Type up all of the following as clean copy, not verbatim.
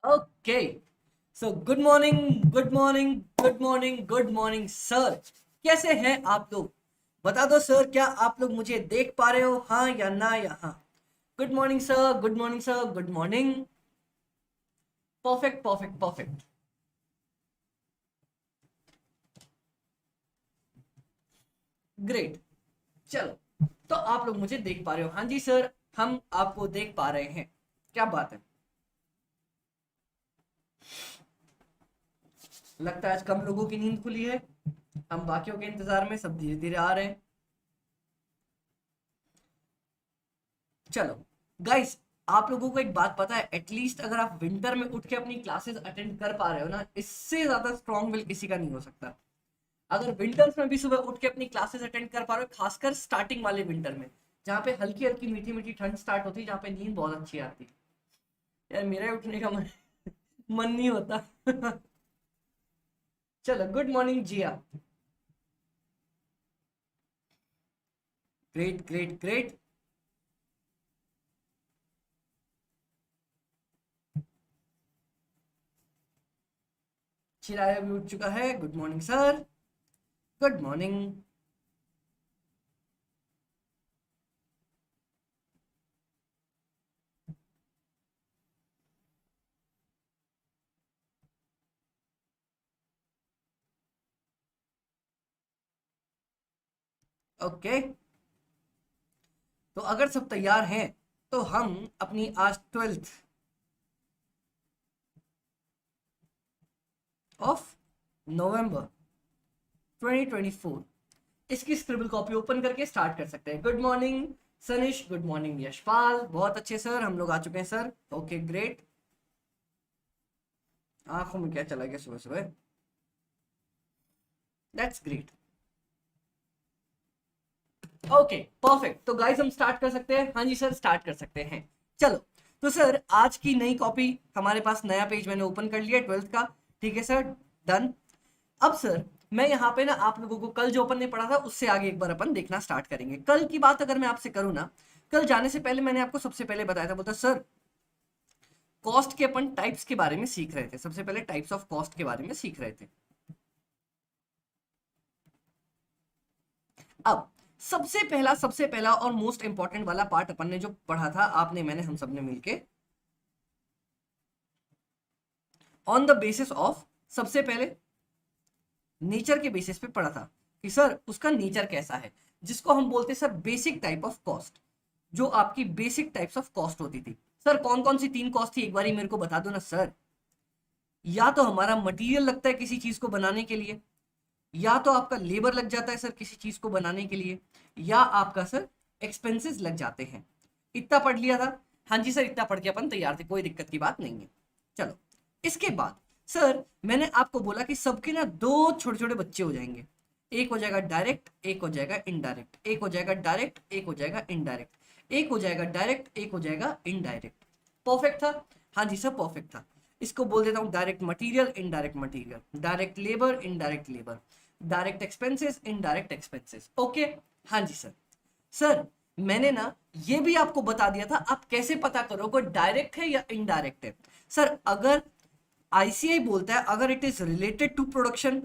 Okay, so good morning, good morning, good morning, good morning sir. कैसे हैं आप लोग? बता दो सर, क्या आप लोग मुझे देख पा रहे हो, हाँ या ना या हाँ? Good morning sir, good morning sir, good morning. Perfect perfect perfect, great. चलो, तो आप लोग मुझे देख पा रहे हो, हाँ जी सर, हम आपको देख पा रहे हैं। क्या बात है, लगता है आज कम लोगों की नींद खुली है। हम बाकियों के इंतजार में सब धीरे धीरे आ रहे हैं। चलो गाइस, आप लोगों को एक बात पता है, एटलीस्ट अगर आप विंटर में उठ के अपनी क्लासेस अटेंड कर पा रहे हो ना, इससे ज्यादा स्ट्रॉन्ग विल किसी का नहीं हो सकता। अगर विंटर्स में भी सुबह उठ के अपनी क्लासेस अटेंड कर पा रहे हो, खासकर स्टार्टिंग वाले विंटर में, जहाँ पे हल्की हल्की मीठी मीठी ठंड स्टार्ट होती है, जहाँ पे नींद बहुत अच्छी आती है। यार मेरा ही उठने का मन नहीं होता। चलो, good morning Jiya. Great great great. Chiraya भी उठ चुका है, good morning sir. Good morning. Okay, तो अगर सब तैयार हैं तो हम अपनी आज 12th ऑफ नवंबर 2024 इसकी स्क्रिबल कॉपी ओपन करके स्टार्ट कर सकते हैं। Good morning Sanish, good morning Yashpal, बहुत अच्छे सर, हम लोग आ चुके हैं सर। Okay great. आंखों में क्या चला गया सुबह सुबह? That's great. ओके परफेक्ट, तो गाइस हम स्टार्ट कर सकते हैं। हाँ जी सर, स्टार्ट कर सकते हैं। चलो, तो सर आज की नई कॉपी हमारे पास, नया पेज मैंने ओपन कर लिया 12th का। ठीक है सर, डन। अब सर मैं यहाँ पे ना आप लोगों को कल जो अपन ने पढ़ा था उससे आगे एक बार अपन देखना स्टार्ट करेंगे। कल की बात अगर मैं आपसे करूँ ना, कल जाने से पहले मैंने आपको सबसे पहले बताया था, बोलता सर कॉस्ट के अपन टाइप्स के बारे में सीख रहे थे। सबसे पहले टाइप्स ऑफ कॉस्ट के बारे में सीख रहे थे। अब सबसे पहला और मोस्ट इंपॉर्टेंट वाला पार्ट अपन ने जो पढ़ा था, आपने मैंने हम सब ने मिलके, ऑन द बेसिस ऑफ, सबसे पहले नेचर के बेसिस पे पढ़ा था कि सर उसका नेचर कैसा है, जिसको हम बोलते हैं sir basic type of cost. जो आपकी बेसिक टाइप्स ऑफ कॉस्ट होती थी सर, कौन कौन सी 3 कॉस्ट थी, एक बार मेरे को बता दो ना सर। या तो हमारा मटेरियल लगता है किसी चीज को बनाने के लिए, या तो आपका लेबर लग जाता है सर किसी चीज को बनाने के लिए, या आपका सर एक्सपेंसेस लग जाते हैं। इतना पढ़ लिया था? हाँ जी सर, इतना पढ़ के अपन तैयार थे, कोई दिक्कत की बात नहीं है। चलो, इसके बाद सर मैंने आपको बोला कि सबके ना 2 छोटे छोटे बच्चे हो जाएंगे। एक हो जाएगा डायरेक्ट, एक हो जाएगा इनडायरेक्ट। एक हो जाएगा डायरेक्ट, एक हो जाएगा इनडायरेक्ट। एक हो जाएगा डायरेक्ट, एक हो जाएगा इनडायरेक्ट। परफेक्ट था? हाँ जी सर परफेक्ट था। इसको बोल देता हूँ direct material, indirect material, direct labour, indirect labour, direct expenses, indirect expenses. Okay, हाँ जी सर। सर मैंने ना ये भी आपको बता दिया था, आप कैसे पता करो कोई डायरेक्ट है या इनडायरेक्ट है। सर अगर आईसीआई बोलता है अगर it is related to production,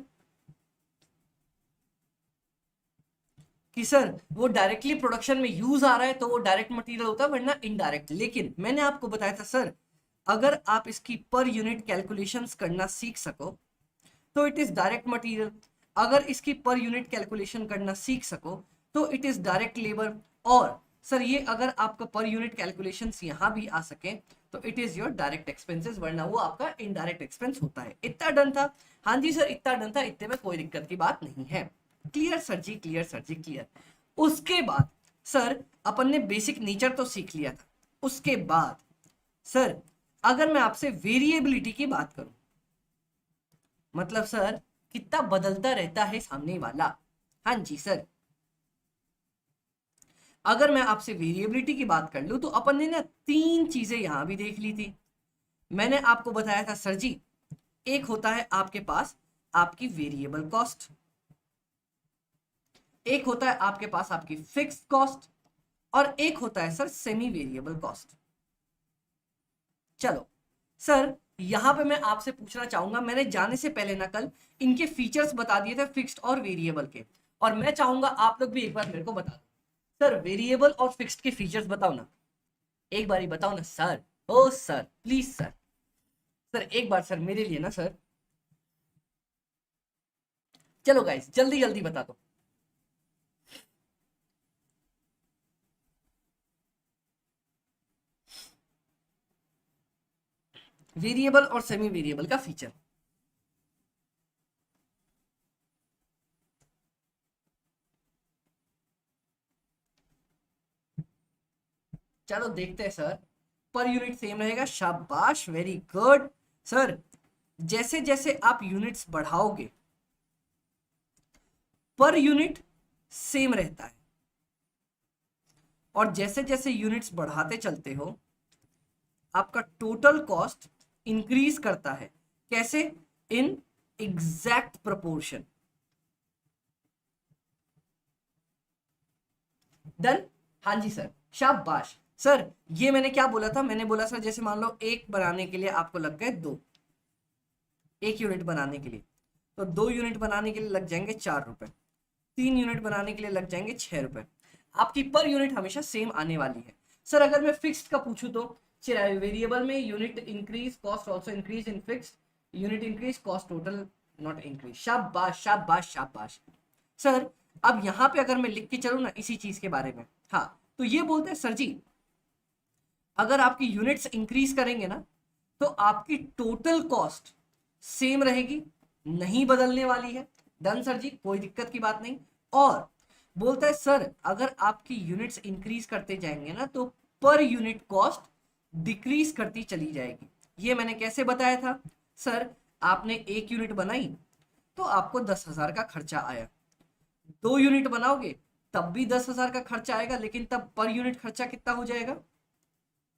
कि सर वो डायरेक्टली प्रोडक्शन में यूज आ रहा है, तो वो डायरेक्ट मटेरियल होता है, वरना इनडायरेक्ट। लेकिन मैंने आपको बताया था सर, अगर आप इसकी पर यूनिट कैलकुलेशंस करना सीख सको तो इट इज डायरेक्ट मटेरियल। अगर इसकी पर यूनिट कैलकुलेशन करना सीख सको तो इट इज डायरेक्ट लेबर। और सर ये अगर आपका पर यूनिट कैलकुलेशंस यहाँ भी आ सके तो it is your direct expenses, वरना वो आपका इनडायरेक्ट एक्सपेंस होता है। इतना डन था? हाँ जी सर इतना डन था, इतने में कोई दिक्कत की बात नहीं है। क्लियर सर जी, क्लियर सर जी, क्लियर। उसके बाद सर अपन ने बेसिक नेचर तो सीख लिया था। उसके बाद सर अगर मैं आपसे वेरिएबिलिटी की बात करूं, मतलब सर कितना बदलता रहता है सामने वाला। हाँ जी सर, अगर मैं आपसे वेरिएबिलिटी की बात कर लूं तो अपन ने ना 3 चीजें यहां भी देख ली थी। मैंने आपको बताया था सर जी, एक होता है आपके पास आपकी वेरिएबल कॉस्ट, एक होता है आपके पास आपकी फिक्स्ड कॉस्ट, और एक होता है सर सेमी वेरिएबल कॉस्ट। चलो सर यहां पे मैं आपसे पूछना चाहूंगा, मैंने जाने से पहले ना कल इनके फीचर्स बता दिए थे फिक्स्ड और वेरिएबल के, और मैं चाहूंगा आप लोग भी एक बार मेरे को बता दो सर, वेरिएबल और फिक्स्ड के फीचर्स बताओ ना, एक बार ही बताओ ना sir. Oh sir please sir, sir एक बार सर मेरे लिए ना सर, चलो गाइस जल्दी जल्दी बता दो। वेरिएबल और सेमी वेरिएबल का फीचर। चलो देखते हैं सर, पर यूनिट सेम रहेगा, शाबाश वेरी गुड सर। जैसे जैसे आप यूनिट्स बढ़ाओगे पर यूनिट सेम रहता है, और जैसे जैसे यूनिट्स बढ़ाते चलते हो आपका टोटल कॉस्ट इंक्रीज करता है। कैसे? In exact proportion. डन? हाँ जी सर, शाबाश सर। ये मैंने क्या बोला था? मैंने बोला सर जैसे मान लो एक बनाने के लिए आपको लग गए दो, एक यूनिट बनाने के लिए, तो 2 यूनिट बनाने के लिए लग जाएंगे 4 रुपए, 3 यूनिट बनाने के लिए लग जाएंगे 6 रुपए। आपकी पर यूनिट हमेशा सेम आने वाली है। सर अगर मैं फिक्स्ड का पूछूं तो वेरिएबल में unit increase cost also increase, in fixed unit increase cost total not increase. शाबाश शाबाश शाबाश सर। अब यहाँ पे अगर मैं लिख के चलूँ ना इसी चीज के बारे में, हाँ, तो ये बोलते हैं सर जी अगर आपकी यूनिट्स इंक्रीज करेंगे ना तो आपकी टोटल कॉस्ट सेम रहेगी, नहीं बदलने वाली है। डन सर जी, कोई दिक्कत की बात नहीं। और बोलता है सर अगर आपकी यूनिट्स इंक्रीज करते जाएंगे ना तो पर यूनिट कॉस्ट डिक्रीज करती चली जाएगी। ये मैंने कैसे बताया था? सर आपने एक यूनिट बनाई तो आपको 10,000 का खर्चा आया, 2 यूनिट बनाओगे तब भी 10,000 का खर्चा आएगा, लेकिन तब पर यूनिट खर्चा कितना हो जाएगा?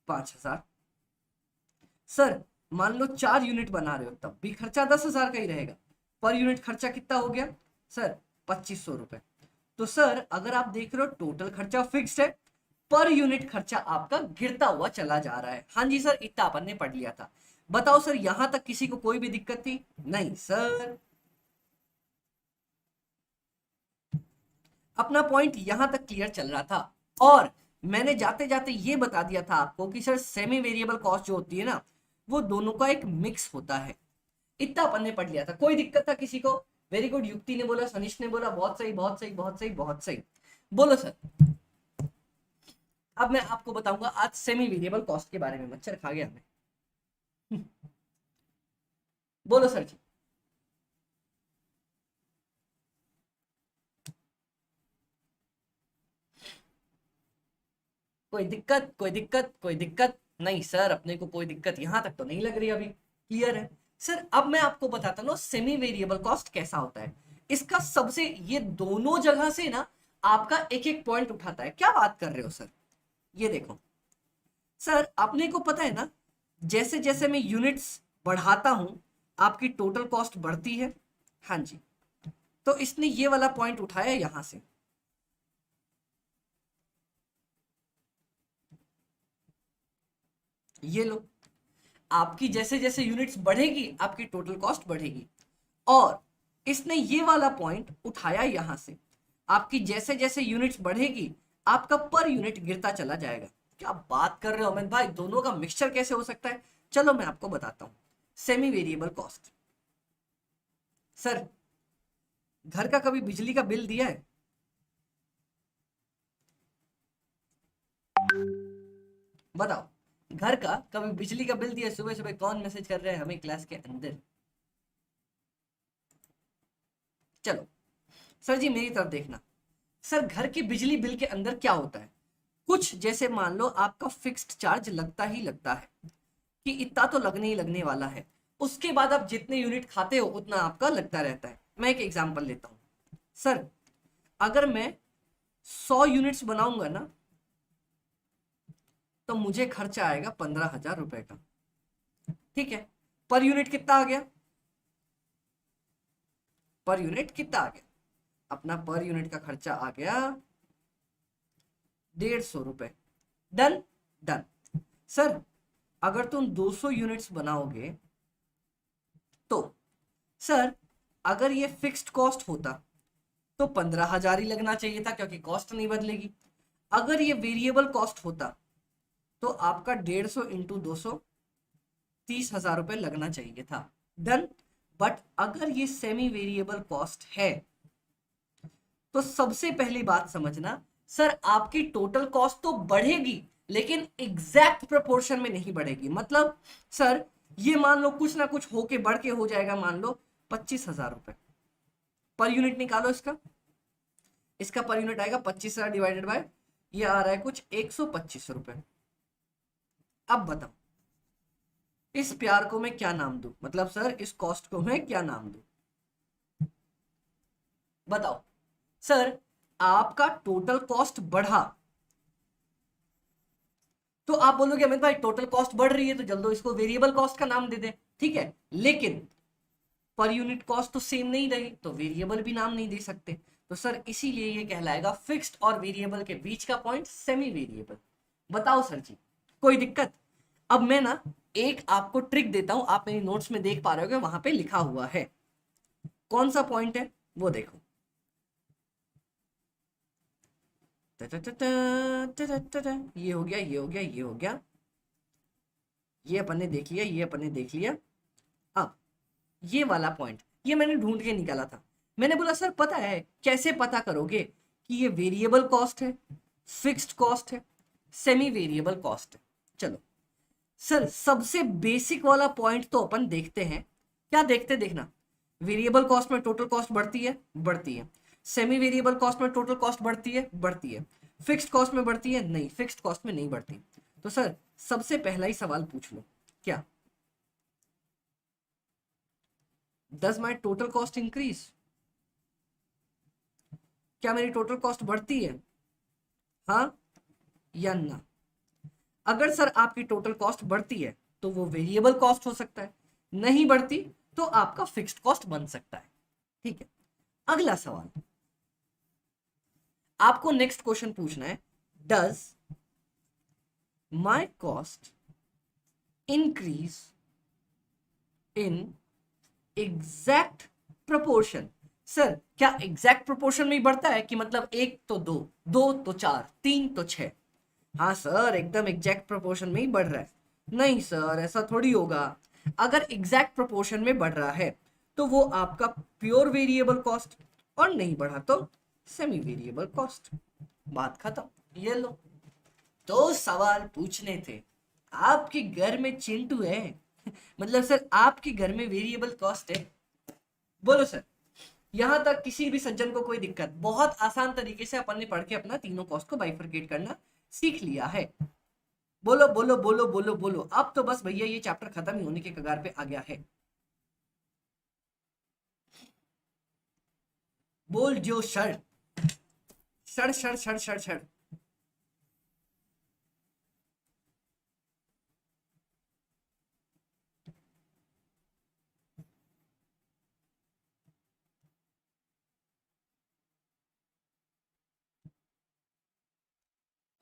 5,000। सर मान लो 4 यूनिट बना रहे हो तब भी खर्चा 10,000 का ही रहेगा, पर यूनिट खर्चा कितना हो गया सर? 2,500 रुपए। तो सर अगर आप देख रहे हो टोटल खर्चा फिक्स्ड है, पर यूनिट खर्चा आपका गिरता हुआ चला जा रहा है। हाँ जी सर, इतना अपन ने पढ़ लिया था। बताओ सर यहां तक किसी को कोई भी दिक्कत थी? नहीं सर, अपना पॉइंट यहां तक क्लियर चल रहा था। और मैंने जाते जाते ये बता दिया था आपको कि सर सेमी वेरिएबल कॉस्ट जो होती है ना वो दोनों का एक मिक्स होता है। इतना अपन ने पढ़ लिया था। कोई दिक्कत था किसी को? वेरी गुड, युक्ति ने बोला, सनिश ने बोला बहुत सही बहुत सही बहुत सही बहुत सही। बोलो सर। अब मैं आपको बताऊंगा आज सेमी वेरिएबल कॉस्ट के बारे में। मच्छर खा गया हमें। बोलो सर जी। कोई दिक्कत कोई दिक्कत कोई दिक्कत नहीं सर, अपने को कोई दिक्कत यहां तक तो नहीं लग रही अभी, क्लियर है। सर अब मैं आपको बताता हूँ सेमी वेरिएबल कॉस्ट कैसा होता है। इसका सबसे, ये दोनों जगह से ना आपका एक एक पॉइंट उठाता है। क्या बात कर रहे हो सर? ये देखो सर, अपने को पता है ना जैसे जैसे मैं यूनिट्स बढ़ाता हूं आपकी टोटल कॉस्ट बढ़ती है। हाँ जी, तो इसने ये वाला पॉइंट उठाया यहां से, ये लो। आपकी जैसे जैसे यूनिट्स बढ़ेगी आपकी टोटल कॉस्ट बढ़ेगी। और इसने ये वाला पॉइंट उठाया यहां से, आपकी जैसे जैसे यूनिट्स बढ़ेगी आपका पर यूनिट गिरता चला जाएगा। क्या बात कर रहे हो अमित भाई, दोनों का मिक्सचर कैसे हो सकता है? चलो मैं आपको बताता हूं सेमी वेरिएबल कॉस्ट। सर घर का कभी बिजली का बिल दिया है? बताओ, घर का कभी बिजली का बिल दिया? सुबह सुबह कौन मैसेज कर रहे हैं हमें क्लास के अंदर? चलो सर जी मेरी तरफ देखना। सर घर के बिजली बिल के अंदर क्या होता है, कुछ जैसे मान लो आपका फिक्स्ड चार्ज लगता ही लगता है कि इतना तो लगने ही लगने वाला है, उसके बाद आप जितने यूनिट खाते हो उतना आपका लगता रहता है। मैं एक एग्जांपल लेता हूं। सर अगर मैं 100 यूनिट्स बनाऊंगा ना तो मुझे खर्चा आएगा 15,000 रुपए का, ठीक है। पर यूनिट कितना आ गया? पर यूनिट कितना आ गया? अपना पर यूनिट का खर्चा आ गया 150 रुपए। डन? डन। सर अगर तुम 200 यूनिट्स बनाओगे तो सर अगर ये फिक्स्ड कॉस्ट होता तो 15,000 ही लगना चाहिए था, क्योंकि कॉस्ट नहीं बदलेगी। अगर ये वेरिएबल कॉस्ट होता तो आपका 150 इंटू 200 30,000 रुपए लगना चाहिए था। डन। बट अगर ये सेमी वेरिएबल कॉस्ट है तो सबसे पहली बात समझना, सर आपकी टोटल कॉस्ट तो बढ़ेगी लेकिन एग्जैक्ट प्रोपोर्शन में नहीं बढ़ेगी। मतलब सर ये मान लो कुछ ना कुछ होके बढ़ के हो जाएगा, मान लो 25,000 रुपए पर यूनिट निकालो इसका। इसका पर यूनिट आएगा 25,000 डिवाइडेड बाय ये आ रहा है कुछ 125 रुपए। अब बताओ इस प्यार को मैं क्या नाम दूं, मतलब सर इस कॉस्ट को मैं क्या नाम दूं? बताओ सर आपका टोटल कॉस्ट बढ़ा तो आप बोलोगे अमित भाई टोटल कॉस्ट बढ़ रही है तो जल्दी इसको वेरिएबल कॉस्ट का नाम दे दे, ठीक है, लेकिन पर यूनिट कॉस्ट तो सेम नहीं रही तो वेरिएबल भी नाम नहीं दे सकते। तो सर इसीलिए ये कहलाएगा फिक्स्ड और वेरिएबल के बीच का पॉइंट सेमी वेरिएबल। बताओ सर जी कोई दिक्कत? अब मैं ना एक आपको ट्रिक देता हूं, आप मेरी नोट्स में देख पा रहे हो वहां पे लिखा हुआ है। कौन सा पॉइंट है वो देखो। ये हो गया, ये हो गया, ये हो गया, ये अपन ने देख लिया, ये अपन ने देख लिया। अब ये वाला पॉइंट ये मैंने ढूंढ के निकाला था। मैंने बोला सर पता है कैसे पता करोगे कि ये वेरिएबल कॉस्ट है, फिक्स्ड कॉस्ट है, सेमी वेरिएबल कॉस्ट है? चलो सर सबसे बेसिक वाला पॉइंट तो अपन देखते हैं। क्या देखते, देखना, वेरिएबल कॉस्ट में टोटल कॉस्ट बढ़ती है, बढ़ती है। सेमी वेरिएबल कॉस्ट में टोटल कॉस्ट बढ़ती है, बढ़ती है। फिक्स्ड कॉस्ट में बढ़ती है, नहीं, फिक्स्ड कॉस्ट में नहीं बढ़ती। तो सर सबसे पहला ही सवाल पूछ लो, क्या does my total cost increase? क्या मेरी टोटल कॉस्ट बढ़ती है, हाँ या ना? अगर सर आपकी टोटल कॉस्ट बढ़ती है तो वो वेरिएबल कॉस्ट हो सकता है, नहीं बढ़ती तो आपका फिक्स्ड कॉस्ट बन सकता है। ठीक है, अगला सवाल आपको नेक्स्ट क्वेश्चन पूछना है, does my cost increase in exact proportion? Sir क्या एग्जैक्ट प्रोपोर्शन में ही बढ़ता है कि मतलब एक तो दो, दो तो चार, तीन तो छह? हाँ सर एकदम एग्जैक्ट प्रोपोर्शन में ही बढ़ रहा है। नहीं सर ऐसा थोड़ी होगा। अगर एग्जैक्ट प्रोपोर्शन में बढ़ रहा है तो वो आपका प्योर वेरिएबल कॉस्ट, और नहीं बढ़ा तो सेमी वेरिएबल कॉस्ट। बात खत्म। ये लो, दो सवाल पूछने थे। आपके घर में चिंटू है मतलब सर आपके घर में वेरिएबल कॉस्ट है? बोलो सर, यहां तक किसी भी सज्जन को कोई दिक्कत? बहुत आसान तरीके से अपन ने पढ़ के अपना तीनों कॉस्ट को बाइफरकेट करना सीख लिया है। बोलो बोलो बोलो बोलो बोलो, अब तो बस भैया ये चैप्टर खत्म ही होने के कगार पे आ गया है। बोल जो sir, sir sir sir sir sir.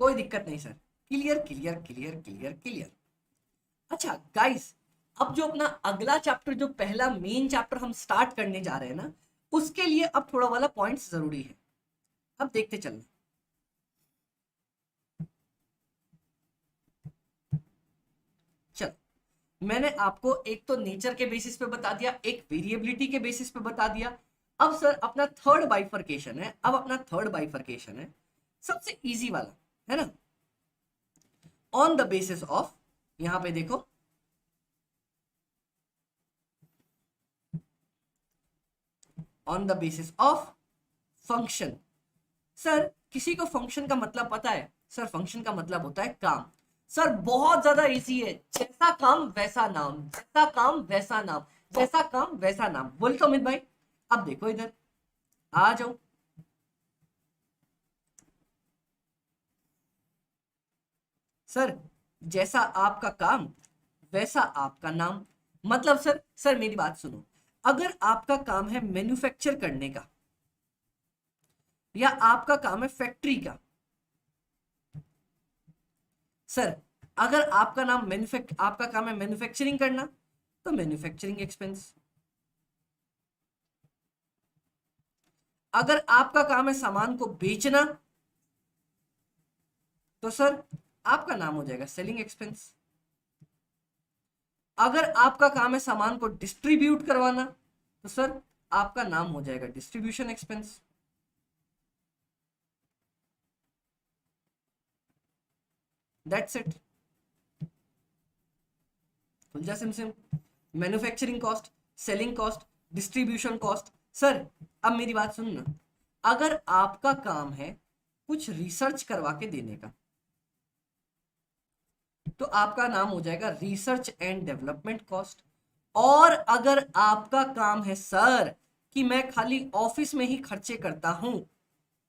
कोई दिक्कत नहीं sir, clear clear clear clear clear. अच्छा गाइस, अब जो अपना अगला चैप्टर, जो पहला मेन चैप्टर हम स्टार्ट करने जा रहे हैं ना, उसके लिए अब थोड़ा वाला पॉइंट्स जरूरी है। अब देखते चलना। चलो मैंने आपको एक तो नेचर के बेसिस पे बता दिया, एक वेरिएबिलिटी के बेसिस पे बता दिया। अब सर अपना थर्ड बाइफरकेशन है, अब अपना थर्ड बाइफरकेशन है सबसे इजी वाला, है ना, ऑन द बेसिस ऑफ, यहां पे देखो, on the basis of function. Sir किसी को फंक्शन का मतलब पता है? सर फंक्शन का मतलब होता है काम। सर बहुत ज्यादा इजी है, जैसा काम वैसा नाम, जैसा काम वैसा नाम, जैसा काम वैसा नाम। बोल तो अमित भाई, अब देखो इधर आ जाओ। सर जैसा आपका काम वैसा आपका नाम, मतलब सर मेरी बात सुनो, अगर आपका काम है मैन्युफैक्चर करने का या आपका काम है फैक्ट्री का, सर अगर आपका नाम आपका काम है मैन्युफैक्चरिंग करना तो मैन्युफैक्चरिंग एक्सपेंस, अगर आपका काम है सामान को बेचना तो सर आपका नाम हो जाएगा सेलिंग एक्सपेंस। अगर आपका काम है सामान को डिस्ट्रीब्यूट करवाना तो सर आपका नाम हो जाएगा डिस्ट्रीब्यूशन एक्सपेंस। दैट्स इट, खुल SIM SIM. Manufacturing cost, selling cost, distribution cost. Sir अब मेरी बात सुनना, अगर आपका काम है कुछ रिसर्च करवा के देने का तो आपका नाम हो जाएगा रिसर्च एंड डेवलपमेंट कॉस्ट। और अगर आपका काम है सर कि मैं खाली ऑफिस में ही खर्चे करता हूं,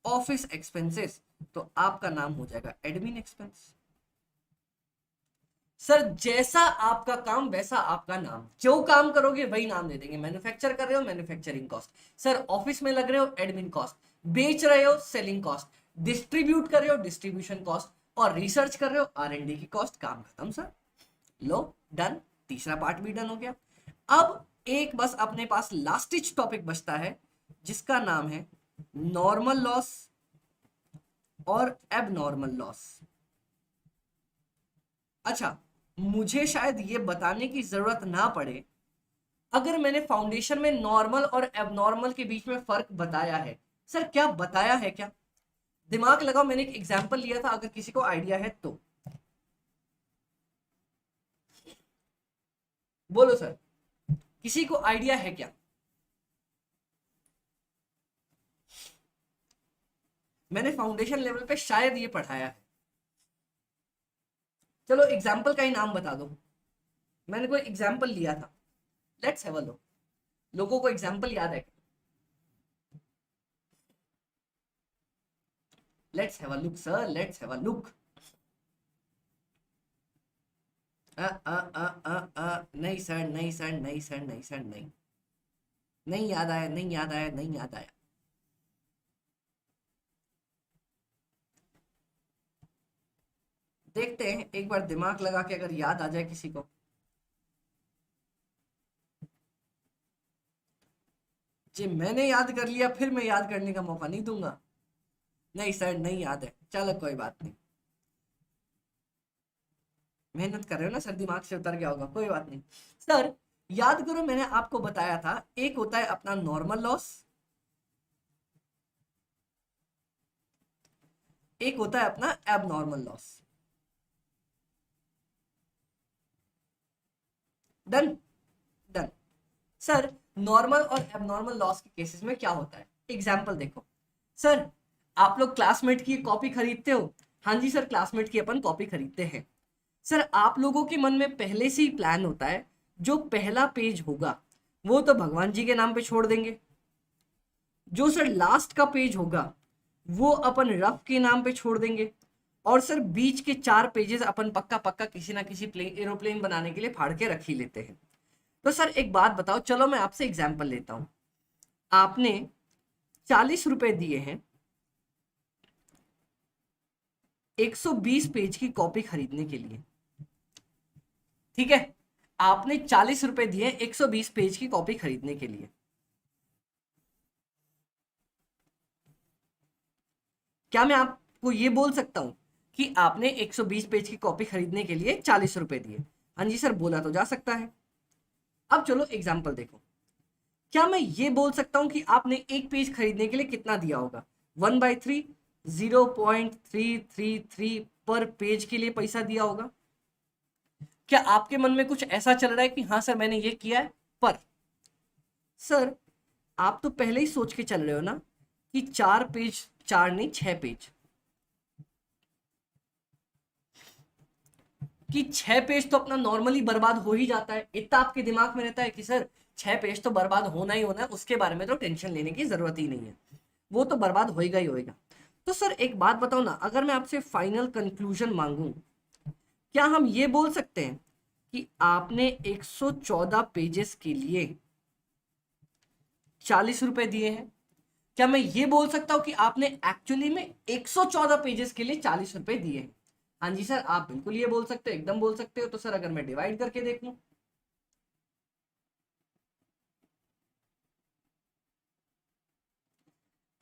ऑफिस एक्सपेंसेस, तो आपका नाम हो जाएगा एडमिन एक्सपेंस। सर जैसा आपका काम वैसा आपका नाम, जो काम करोगे वही नाम दे देंगे। मैन्युफैक्चर कर रहे हो मैन्युफैक्चरिंग कॉस्ट, सर ऑफिस में लग रहे हो एडमिन कॉस्ट, बेच रहे हो सेलिंग कॉस्ट, डिस्ट्रीब्यूट कर रहे हो डिस्ट्रीब्यूशन कॉस्ट, और रिसर्च कर रहे हो R&D की कॉस्ट। काम खत्म सर, लो डन, तीसरा पार्ट भी डन हो गया। अब एक बस अपने पास लास्टिच टॉपिक बचता है जिसका नाम है नॉर्मल लॉस और एबनॉर्मल लॉस। अच्छा, मुझे शायद ये बताने की जरूरत ना पड़े, अगर मैंने फाउंडेशन में नॉर्मल और एबनॉर्मल के बीच में फर्क बताया है, सर क्या बताया है क्या? दिमाग लगाओ, मैंने एक एग्जांपल लिया था, अगर किसी को आइडिया है तो बोलो सर, किसी को आइडिया है क्या? मैंने फाउंडेशन लेवल पे शायद ये पढ़ाया है। चलो एग्जाम्पल का ही नाम बता दो, मैंने कोई एग्जाम्पल लिया था। लेट्स हैव अ लुक, लोगों को एग्जाम्पल याद है? Let's have a look sir, let's have a look. नहीं सर, नहीं सर, नहीं सर, नहीं सर, नहीं, नहीं याद आया, नहीं याद आया, नहीं याद आया। देखते हैं एक बार दिमाग लगा के अगर याद आ जाए किसी को। जी मैंने याद कर लिया फिर मैं याद करने का मौका नहीं दूंगा। नहीं सर नहीं याद है, चलो कोई बात नहीं, मेहनत कर रहे हो ना सर, दिमाग से उतर गया होगा, कोई बात नहीं। सर याद करो, मैंने आपको बताया था एक होता है अपना नॉर्मल लॉस, एक होता है अपना abnormal loss. Done, done. Sir normal और एबनॉर्मल लॉस के केसेस में क्या होता है, एग्जाम्पल देखो। सर आप लोग क्लासमेट की कॉपी खरीदते हो? हाँ जी सर, क्लासमेट की अपन कॉपी खरीदते हैं। सर आप लोगों के मन में पहले से ही प्लान होता है, जो पहला पेज होगा वो तो भगवान जी के नाम पे छोड़ देंगे, जो सर लास्ट का पेज होगा वो अपन रफ के नाम पे छोड़ देंगे, और सर बीच के 4 पेजेस अपन पक्का पक्का किसी ना किसी प्लेन एरोप्लेन बनाने के लिए फाड़ के रख ही लेते हैं। तो सर एक बात बताओ, चलो मैं आपसे एग्जाम्पल लेता हूं। आपने 40 रुपए दिए हैं 120 पेज की कॉपी खरीदने के लिए, ठीक है? आपने 40 रुपए दिए 120 पेज की कॉपी खरीदने के लिए। क्या मैं आपको ये बोल सकता हूं कि आपने 120 पेज की कॉपी खरीदने के लिए 40 रुपए दिए? हाँ जी सर, बोला तो जा सकता है। अब चलो एग्जाम्पल देखो, क्या मैं ये बोल सकता हूं कि आपने एक पेज खरीदने के लिए कितना दिया होगा? 1/3, 0.333 पर पेज के लिए पैसा दिया होगा? क्या आपके मन में कुछ ऐसा चल रहा है कि हाँ सर मैंने ये किया है? पर सर आप तो पहले ही सोच के चल रहे हो ना कि 4 पेज, 4 नहीं 6 पेज, कि 6 पेज तो अपना नॉर्मली बर्बाद हो ही जाता है। इतना आपके दिमाग में रहता है कि सर 6 पेज तो बर्बाद होना ही होना है, उसके बारे में तो टेंशन लेने की जरूरत ही नहीं है, वो तो बर्बाद होएगा ही होएगा। तो सर एक बात बताओ ना, अगर मैं आपसे फाइनल कंक्लूजन मांगूं, क्या हम ये बोल सकते हैं कि आपने 114 पेजेस के लिए 40 रुपए दिए हैं? क्या मैं ये बोल सकता हूं कि आपने एक्चुअली में 114 पेजेस के लिए 40 रुपए दिए हैं? हाँ जी सर, आप बिल्कुल ये बोल सकते हो, एकदम बोल सकते हो। तो सर अगर मैं डिवाइड करके देखूं,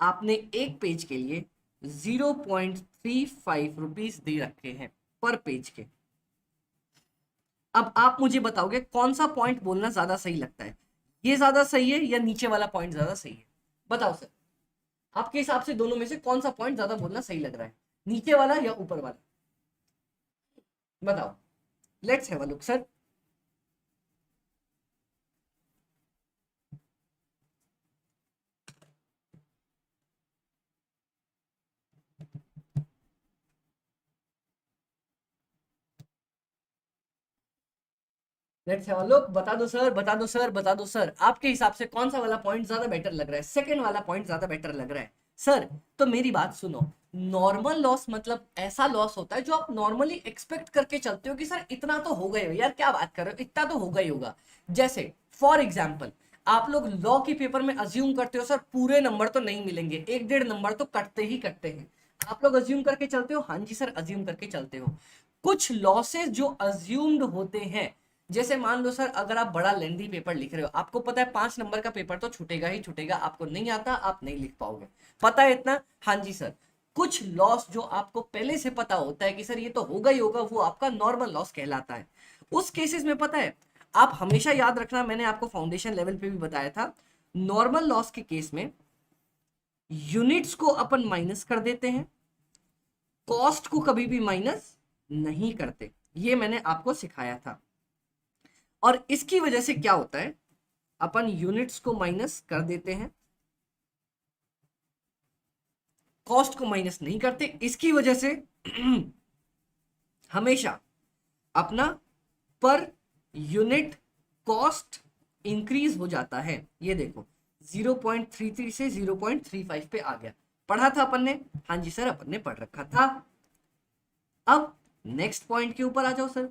आपने एक पेज के लिए 0.35 रुपीज दे रखे हैं पर पेज के। अब आप मुझे बताओगे कौन सा पॉइंट बोलना ज्यादा सही लगता है, ये ज्यादा सही है या नीचे वाला पॉइंट ज्यादा सही है? बताओ सर, आपके हिसाब से दोनों में से कौन सा पॉइंट ज्यादा बोलना सही लग रहा है, नीचे वाला या ऊपर वाला? बताओ, let's have a look sir. Let's have a look, बता दो सर, बता दो सर, बता दो सर, आपके हिसाब से कौन सा वाला पॉइंट ज्यादा बेटर लग रहा है? सेकंड वाला पॉइंट ज्यादा बेटर लग रहा है सर। तो मेरी बात सुनो, नॉर्मल लॉस मतलब ऐसा लॉस होता है जो आप नॉर्मली एक्सपेक्ट करके चलते हो कि सर इतना तो हो गए हो यार, क्या बात कर रहे हो, इतना तो होगा ही होगा। जैसे फॉर एग्जाम्पल, आप लोग लॉ के पेपर में अज्यूम करते हो सर पूरे नंबर तो नहीं मिलेंगे, एक डेढ़ नंबर तो कटते ही कटते हैं। आप लोग अज्यूम करके चलते हो, हाँ जी सर अज्यूम करके चलते हो। कुछ लॉसेस जो अज्यूम्ड होते हैं, जैसे मान लो सर अगर आप बड़ा लेंदी पेपर लिख रहे हो, आपको पता है 5 नंबर का पेपर तो छूटेगा ही छूटेगा, आपको नहीं आता आप नहीं लिख पाओगे, पता है इतना? हाँ जी सर। कुछ लॉस जो आपको पहले से पता होता है कि सर ये तो होगा ही होगा, वो आपका नॉर्मल लॉस कहलाता है। उस केसेस में पता है, आप हमेशा याद रखना, मैंने आपको फाउंडेशन लेवल पे भी बताया था, नॉर्मल लॉस के केस में यूनिट्स को अपन माइनस कर देते हैं, कॉस्ट को कभी भी माइनस नहीं करते, ये मैंने आपको सिखाया था। और इसकी वजह से क्या होता है, अपन यूनिट्स को माइनस कर देते हैं, कॉस्ट को माइनस नहीं करते, इसकी वजह से हमेशा अपना पर यूनिट कॉस्ट इंक्रीज हो जाता है। ये देखो 0.33 से 0.35 पे आ गया, पढ़ा था अपन ने? हाँ जी सर अपन ने पढ़ रखा था। अब नेक्स्ट पॉइंट के ऊपर आ जाओ सर।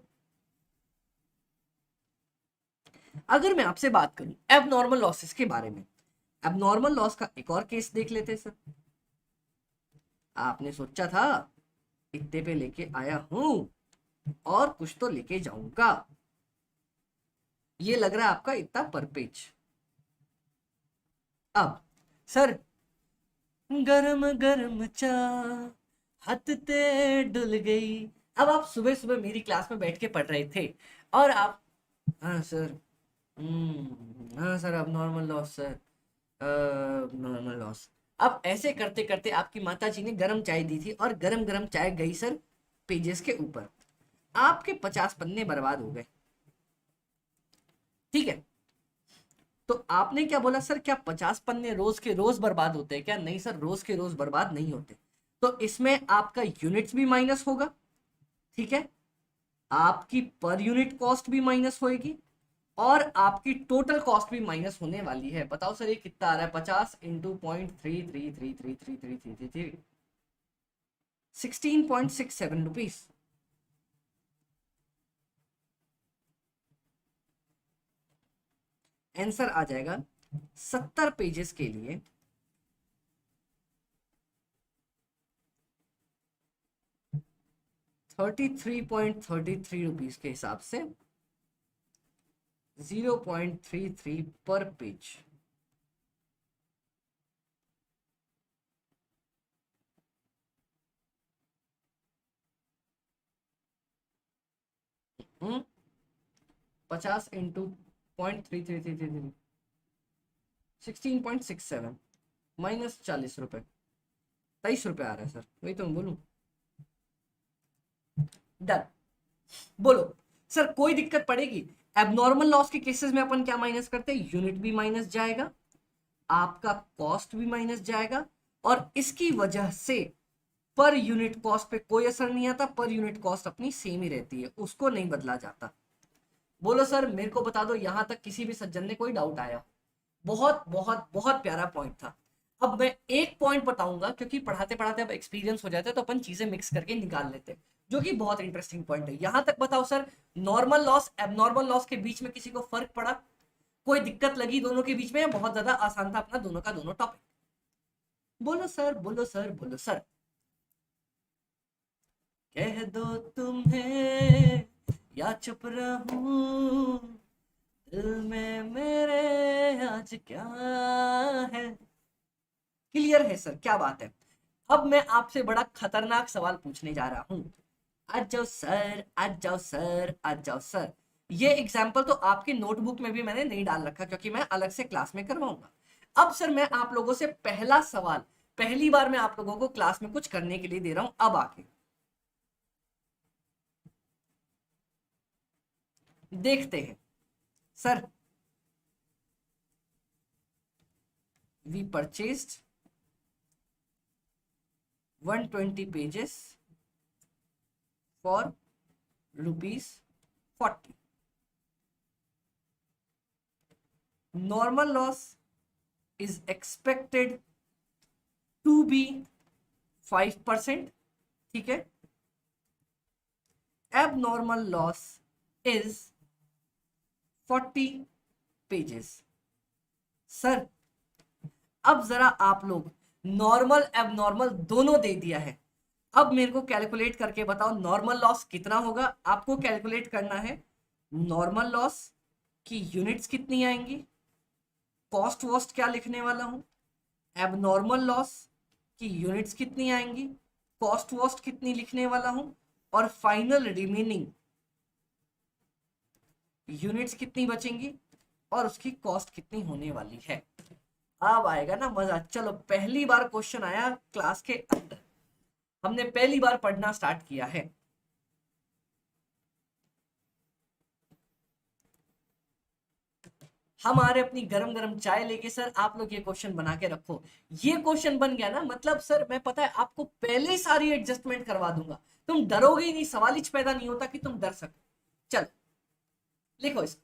अगर मैं आपसे बात करूं एबनॉर्मल लॉसेस के बारे में, एबनॉर्मल लॉस का एक और केस देख लेते हैं सर। आपने सोचा था इतने पे लेके आया हूं और कुछ तो लेके जाऊंगा, ये लग रहा है आपका इतना पर पेज। अब सर गरम गरम चाह हाथ ते डुल गई। अब आप सुबह सुबह मेरी क्लास में बैठ के पढ़ रहे थे और आप, हाँ सर, हाँ सर अब normal loss sir, normal loss. अब ऐसे करते करते आपकी माता जी ने गरम चाय दी थी और गरम गरम चाय गई सर पेजेस के ऊपर, आपके 50 पन्ने बर्बाद हो गए। ठीक है, तो आपने क्या बोला सर, क्या 50 पन्ने रोज के रोज बर्बाद होते हैं क्या? नहीं सर, रोज के रोज बर्बाद नहीं होते। तो इसमें आपका यूनिट्स भी माइनस होगा, ठीक है, आपकी पर यूनिट कॉस्ट भी माइनस होएगी और आपकी टोटल कॉस्ट भी माइनस होने वाली है। बताओ सर ये कितना आ रहा है, 50 इंटू 0.33333333 16.67 रुपीज। आंसर आ जाएगा 70 पेजेस के लिए 33.33 रुपीज के हिसाब से 0.33 पर पेज। हम्म 50 इंटू 0.3333 16.67 माइनस 40 रुपए, 23 रुपए आ रहा है सर, वही तो मैं बोलूं। डन। बोलो सर कोई दिक्कत पड़ेगी? एबनॉर्मल लॉस के केसेस में अपन क्या माइनस करते हैं, यूनिट भी माइनस जाएगा, आपका कॉस्ट भी माइनस जाएगा, और इसकी वजह से पर यूनिट कॉस्ट पे कोई असर नहीं आता, पर यूनिट कॉस्ट अपनी सेम ही रहती है, उसको नहीं बदला जाता। बोलो सर मेरे को बता दो यहां तक किसी भी सज्जन ने कोई डाउट आया? बहुत बहुत बहुत प्यारा पॉइंट था। अब मैं एक पॉइंट बताऊंगा क्योंकि पढ़ाते पढ़ाते अब एक्सपीरियंस हो जाता है तो अपन चीजें मिक्स करके निकाल लेते हैं, जो कि बहुत इंटरेस्टिंग पॉइंट है। यहां तक बताओ sir, normal loss abnormal loss के बीच में किसी को फर्क पड़ा, कोई दिक्कत लगी दोनों के बीच में, या बहुत ज्यादा आसान था अपना दोनों का दोनों टॉपिक? बोलो सर, बोलो सर, बोलो सर। कह दो तुम्हें या चुप रहूं, दिल में मेरे आज क्या है, क्लियर है सर, क्या बात है। अब मैं आपसे बड़ा खतरनाक सवाल पूछने जा रहा हूं। आज जाओ सर, आज जाओ सर, आज जाओ सर। ये एग्जाम्पल तो आपके नोटबुक में भी मैंने नहीं डाल रखा, क्योंकि मैं अलग से क्लास में करवाऊंगा। अब सर मैं आप लोगों से पहला सवाल, पहली बार मैं आप लोगों को क्लास में कुछ करने के लिए दे रहा हूं। अब आके देखते हैं sir. We purchased 120 pages for ₹40। Normal loss is expected to be 5%, ठीक है। abnormal loss is 40 pages। Sir अब जरा आप लोग नॉर्मल एबनॉर्मल दोनों दे दिया है, अब मेरे को कैलकुलेट करके बताओ नॉर्मल लॉस कितना होगा। आपको कैलकुलेट करना है नॉर्मल लॉस की यूनिट्स कितनी आएंगी, कॉस्ट वॉस्ट क्या लिखने वाला हूं, एबनॉर्मल लॉस की यूनिट्स कितनी आएंगी, कॉस्ट वॉस्ट कितनी लिखने वाला हूं, और फाइनल रिमेनिंग यूनिट्स कितनी बचेंगी और उसकी कॉस्ट कितनी होने वाली है। अब आएगा ना मजा। चलो पहली बार क्वेश्चन आया क्लास के अंदर, हमने पहली बार पढ़ना स्टार्ट किया है। हमारे अपनी गरम गरम चाय लेके सर आप लोग ये क्वेश्चन बना के रखो। ये क्वेश्चन बन गया ना, मतलब सर मैं पता है आपको पहले ही सारी एडजस्टमेंट करवा दूंगा, तुम डरोगे ही नहीं, सवाल ही पैदा नहीं होता कि तुम डर सको। चलो लिखो इसको।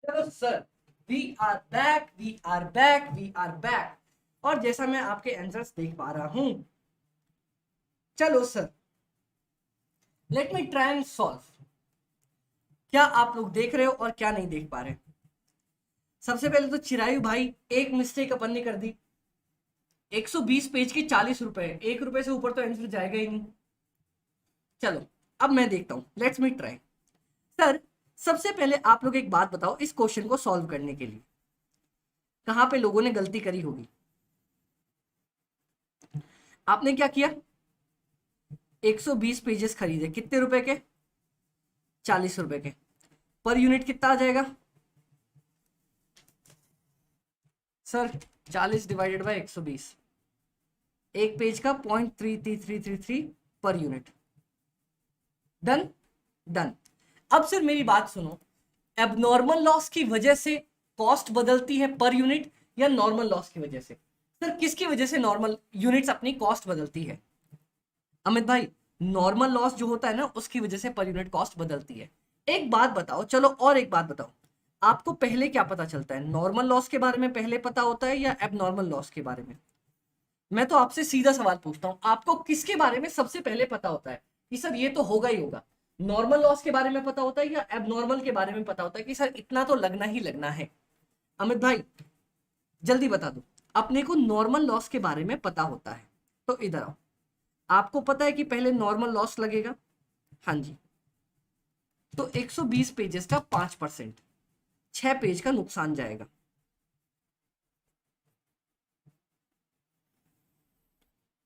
चलो sir, we are back, we are back, we are back. और जैसा मैं आपके आंसर्स देख पा रहा हूं, चलो sir, let me try and solve. क्या आप लोग देख रहे हो और क्या नहीं देख पा रहे? सबसे पहले तो चिरायु भाई, एक मिस्टेक अपन ने कर दी। 120 पेज के 40 रुपए, 1 रुपए से ऊपर तो आंसर जाएगा ही नहीं। चलो अब मैं देखता हूं, लेट्स मी ट्राई। सर सबसे पहले आप लोग एक बात बताओ, इस क्वेश्चन को सॉल्व करने के लिए कहां पे लोगों ने गलती करी होगी? आपने क्या किया? 120 पेजेस खरीदे, कितने रुपए के? 40 रुपए के। पर यूनिट कितना आ जाएगा सर? 40 डिवाइडेड बाय 120, एक पेज का 0.3333 पर यूनिट। Done done. अब सर मेरी बात सुनो, एबनॉर्मल लॉस की वजह से कॉस्ट बदलती है पर यूनिट, या नॉर्मल लॉस की वजह से? सर किसकी वजह से नॉर्मल यूनिट्स अपनी कॉस्ट बदलती है? अमित भाई, नॉर्मल लॉस जो होता है ना, उसकी वजह से पर यूनिट कॉस्ट बदलती है। एक बात बताओ, चलो और एक बात बताओ, आपको पहले क्या पता चलता है? नॉर्मल लॉस के बारे में पहले पता होता है या एबनॉर्मल लॉस के बारे में? मैं तो आपसे सीधा सवाल पूछता हूं, आपको किसके बारे में सबसे पहले पता होता है कि सर ये तो होगा ही होगा? नॉर्मल लॉस के बारे में पता होता है या एबनॉर्मल के बारे में पता होता है कि सर इतना तो लगना ही लगना है? अमित भाई जल्दी बता दो। अपने को नॉर्मल लॉस के बारे में पता होता है, तो इधर आओ। आपको पता है कि पहले नॉर्मल लॉस लगेगा? हाँ जी। तो 120 पेजेस का 5%, 6 पेज का नुकसान जाएगा।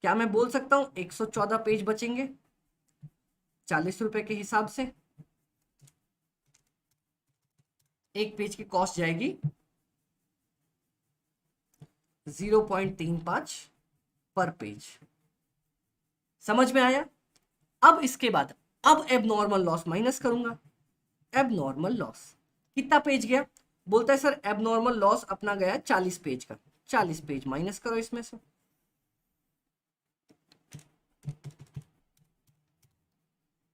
क्या मैं बोल सकता हूं 114 पेज बचेंगे 40 रुपए के हिसाब से? एक पेज की कॉस्ट जाएगी 0.35 पर पेज। समझ में आया? अब इसके बाद अब एबनॉर्मल लॉस माइनस करूंगा। एबनॉर्मल लॉस कितना पेज गया? बोलता है सर एबनॉर्मल लॉस अपना गया 40 पेज का। 40 पेज माइनस करो इसमें से।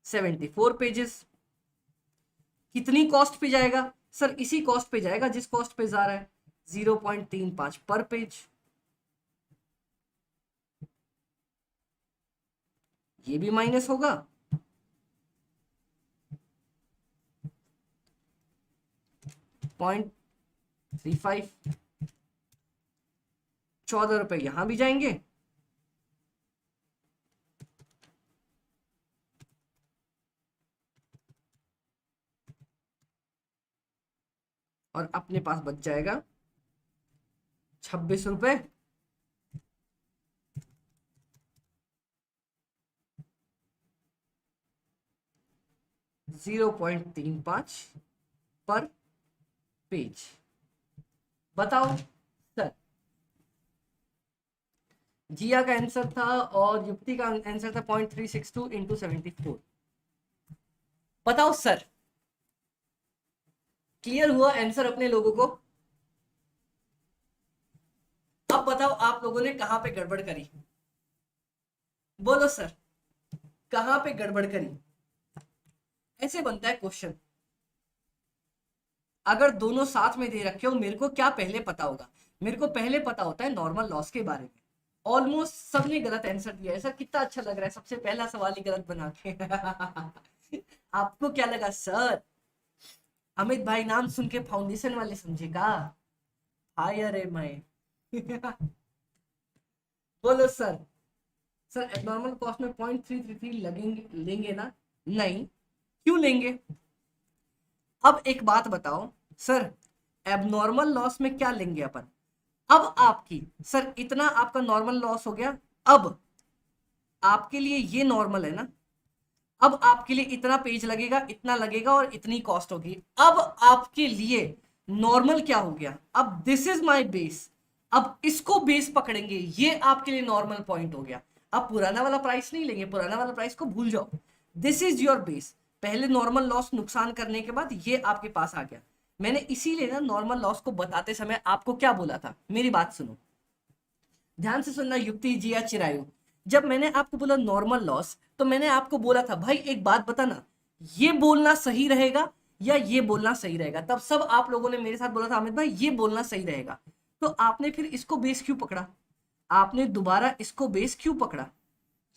74 पेजेस। कितनी कॉस्ट पे जाएगा सर? इसी कॉस्ट पे जाएगा जिस कॉस्ट पे जा रहा है, 0.35 पर पेज। ये भी माइनस होगा। 0.35, 14 रुपए यहां भी जाएंगे, और अपने पास बच जाएगा 26 रुपए। जीरो 0.35 पर पेज। बताओ सर, जिया का आंसर था और युक्ति का आंसर था 0.362 इंटू 74। बताओ सर, क्लियर हुआ आंसर अपने लोगों को? अब बताओ आप लोगों ने कहां पे गड़बड़ करी? बोलो सर, कहां पे गड़बड़ करी? ऐसे बनता है क्वेश्चन। अगर दोनों साथ में दे रखे हो, मेरे को क्या पहले पता होगा? मेरे को पहले पता होता है नॉर्मल लॉस के बारे में। ऑलमोस्ट सबने गलत आंसर दिया है सर। कितना अच्छा लग रहा है, सबसे पहला सवाल ही गलत बना के। आपको क्या लगा सर? अमित भाई नाम सुन के फाउंडेशन वाले समझेगा? हाय अरे मैं। बोलो सर। सर एबनॉर्मल कॉस्ट में 0.333 लगेंगे, लेंगे ना? नहीं। क्यों लेंगे? अब एक बात बताओ सर, एबनॉर्मल लॉस में क्या लेंगे अपन? अब आपकी सर इतना आपका नॉर्मल लॉस हो गया, अब आपके लिए ये नॉर्मल है ना? अब आपके लिए इतना पेज लगेगा, इतना लगेगा और इतनी कॉस्ट होगी। अब आपके लिए नॉर्मल क्या हो गया? अब दिस इज माय बेस, अब इसको बेस पकड़ेंगे, ये आपके लिए नॉर्मल पॉइंट हो गया। अब पुराना वाला प्राइस नहीं लेंगे, पुराना वाला प्राइस को भूल जाओ। This is your base. पहले नॉर्मल लॉस नुकसान करने के बाद ये आपके पास आ गया। मैंने इसीलिए ना नॉर्मल लॉस को बताते समय आपको क्या बोला था, मेरी बात सुनो, ध्यान से सुनना युक्ति जी या चिरायु। जब मैंने आपको बोला नॉर्मल लॉस, तो मैंने आपको बोला था भाई एक बात बताना, ये बोलना सही रहेगा या ये बोलना सही रहेगा। तब सब आप लोगों ने मेरे साथ बोला था अमित भाई ये बोलना सही रहेगा, तो आपने फिर इसको बेस क्यों पकड़ा, आपने दोबारा इसको बेस क्यों पकड़ा,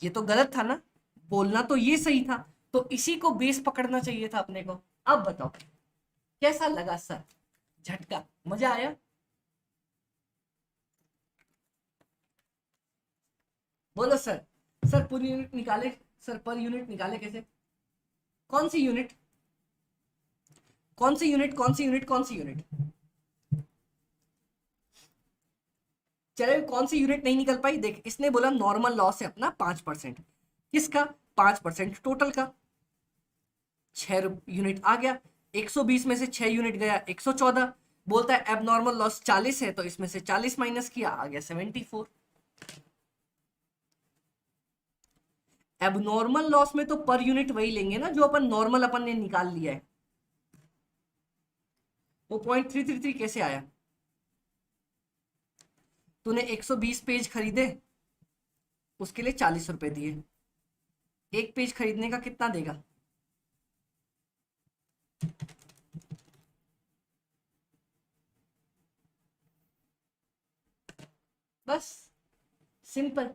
ये तो गलत था ना, बोलना तो ये सही था, तो इसी को बेस पकड़ना चाहिए था अपने को। अब बताओ कैसा लगा सर, झटका, मजा आया? बोलो सर। सर पर यूनिट निकाले, सर पर यूनिट निकाले कैसे, कौन सी यूनिट, कौन सी यूनिट, कौन सी यूनिट, कौन सी यूनिट, चले कौन सी यूनिट नहीं निकल पाई, देख इसने बोला नॉर्मल लॉस है अपना 5%, किसका 5% टोटल का, 6 यूनिट आ गया, 120 में से 6 यूनिट गया 114, बोलता है एबनॉर्मल लॉस 40 है, तो इसमें से 40 माइनस किया आ गया 74। एबनॉर्मल लॉस में तो पर यूनिट वही लेंगे ना जो अपन नॉर्मल अपन ने निकाल लिया है। वो 0.333 कैसे आया, तूने 120 पेज खरीदे, उसके लिए 40 रुपए दिए, एक पेज खरीदने का कितना देगा, बस सिंपल।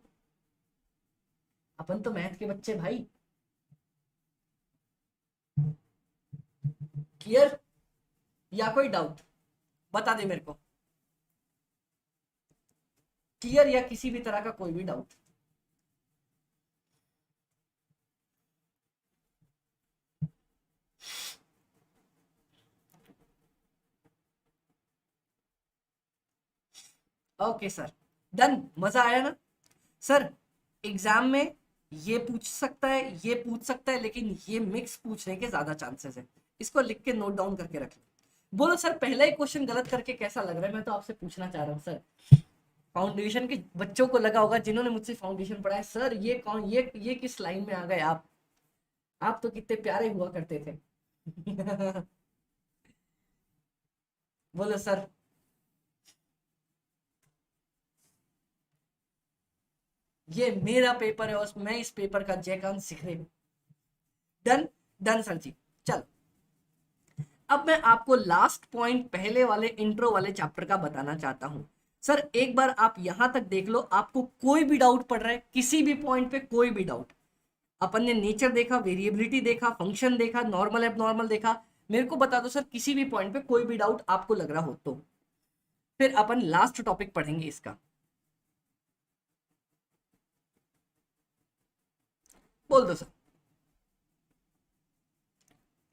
अपन तो मैथ के बच्चे भाई। क्लियर या कोई डाउट, बता दे मेरे को, क्लियर या किसी भी तरह का कोई भी डाउट? ओके सर, डन, मजा आया ना सर? एग्जाम में ये पूछ सकता है, ये पूछ सकता है, लेकिन ये मिक्स पूछने के ज्यादा चांसेस है, इसको लिख के नोट डाउन करके रख लो। बोलो सर पहला ही क्वेश्चन गलत करके कैसा लग रहा है, मैं तो आपसे पूछना चाह रहा हूँ सर। फाउंडेशन के बच्चों को लगा होगा जिन्होंने मुझसे फाउंडेशन पढ़ा है, सर ये कौन, ये किस लाइन में आ गए आप तो कितने प्यारे हुआ करते थे। बोलो सर। ये मेरा पेपर है और मैं इस पेपर का जयकांत सीख रही हूँ। डन, डन सर जी। चल अब मैं आपको लास्ट पॉइंट पहले वाले इंट्रो वाले चैप्टर का बताना चाहता हूं। सर एक बार आप यहां तक देख लो, आपको कोई भी डाउट पड़ रहा है किसी भी पॉइंट पे, कोई भी डाउट, अपन ने नेचर देखा, वेरिएबिलिटी देखा, फंक्शन देखा, नॉर्मल एबनॉर्मल देखा, मेरे को बता दो सर किसी भी पॉइंट पे कोई भी डाउट आपको लग रहा हो तो, फिर अपन लास्ट टॉपिक पढ़ेंगे इसका। बोल दो सर,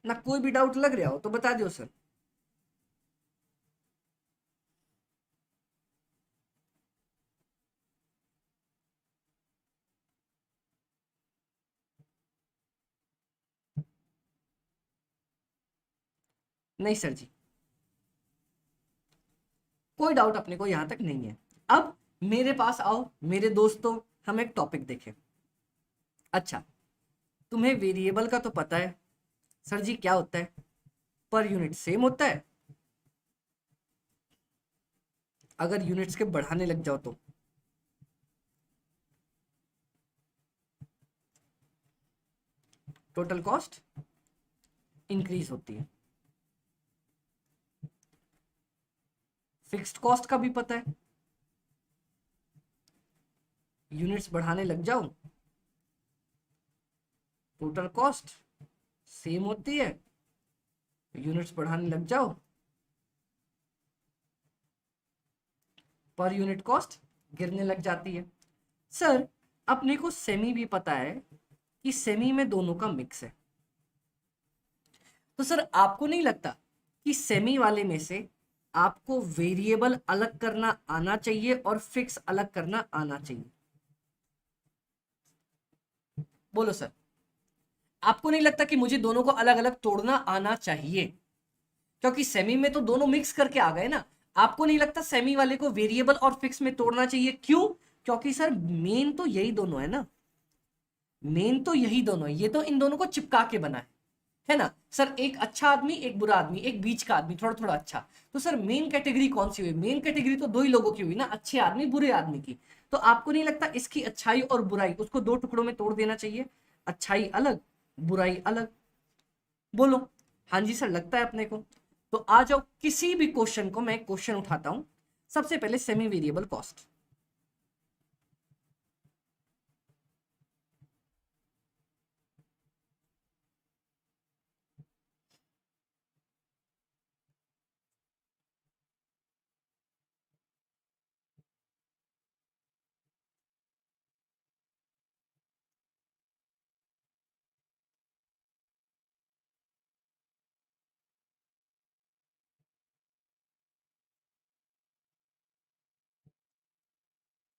ना कोई भी डाउट लग रहा हो तो बता दो सर। नहीं सर जी, कोई डाउट अपने को यहां तक नहीं है। अब मेरे पास आओ मेरे दोस्तों, हम एक टॉपिक देखें। अच्छा, तुम्हें वेरिएबल का तो पता है सर जी क्या होता है, पर यूनिट सेम होता है, अगर यूनिट्स के बढ़ाने लग जाओ तो टोटल कॉस्ट इंक्रीज होती है। फिक्स्ड कॉस्ट का भी पता है, यूनिट्स बढ़ाने लग जाओ टोटल कॉस्ट सेम होती है, यूनिट्स बढ़ाने लग जाओ पर यूनिट कॉस्ट गिरने लग जाती है। सर अपने को सेमी भी पता है कि सेमी में दोनों का मिक्स है, तो सर आपको नहीं लगता कि सेमी वाले में से आपको वेरिएबल अलग करना आना चाहिए और फिक्स अलग करना आना चाहिए? बोलो सर, आपको नहीं लगता कि मुझे दोनों को अलग अलग तोड़ना आना चाहिए? क्योंकि सेमी में तो दोनों मिक्स करके आ गए ना, आपको नहीं लगता सेमी वाले को वेरिएबल और फिक्स में तोड़ना चाहिए? क्यों? क्योंकि सर मेन तो यही दोनों है ना, मेन तो यही दोनों है, ये तो इन दोनों को चिपका के बना है ना सर? एक अच्छा आदमी, एक बुरा आदमी, एक बीच का आदमी थोड़ा थोड़ा अच्छा, तो सर मेन कैटेगरी कौन सी हुई? मेन कैटेगरी तो दो ही लोगों की हुई ना, अच्छे आदमी बुरे आदमी की। तो आपको नहीं लगता इसकी अच्छाई और बुराई, उसको दो टुकड़ों में तोड़ देना चाहिए, अच्छाई अलग बुराई अलग? बोलो हाँ जी सर, लगता है अपने को। तो आ जाओ, किसी भी क्वेश्चन को मैं क्वेश्चन उठाता हूं। सबसे पहले सेमी वेरिएबल कॉस्ट।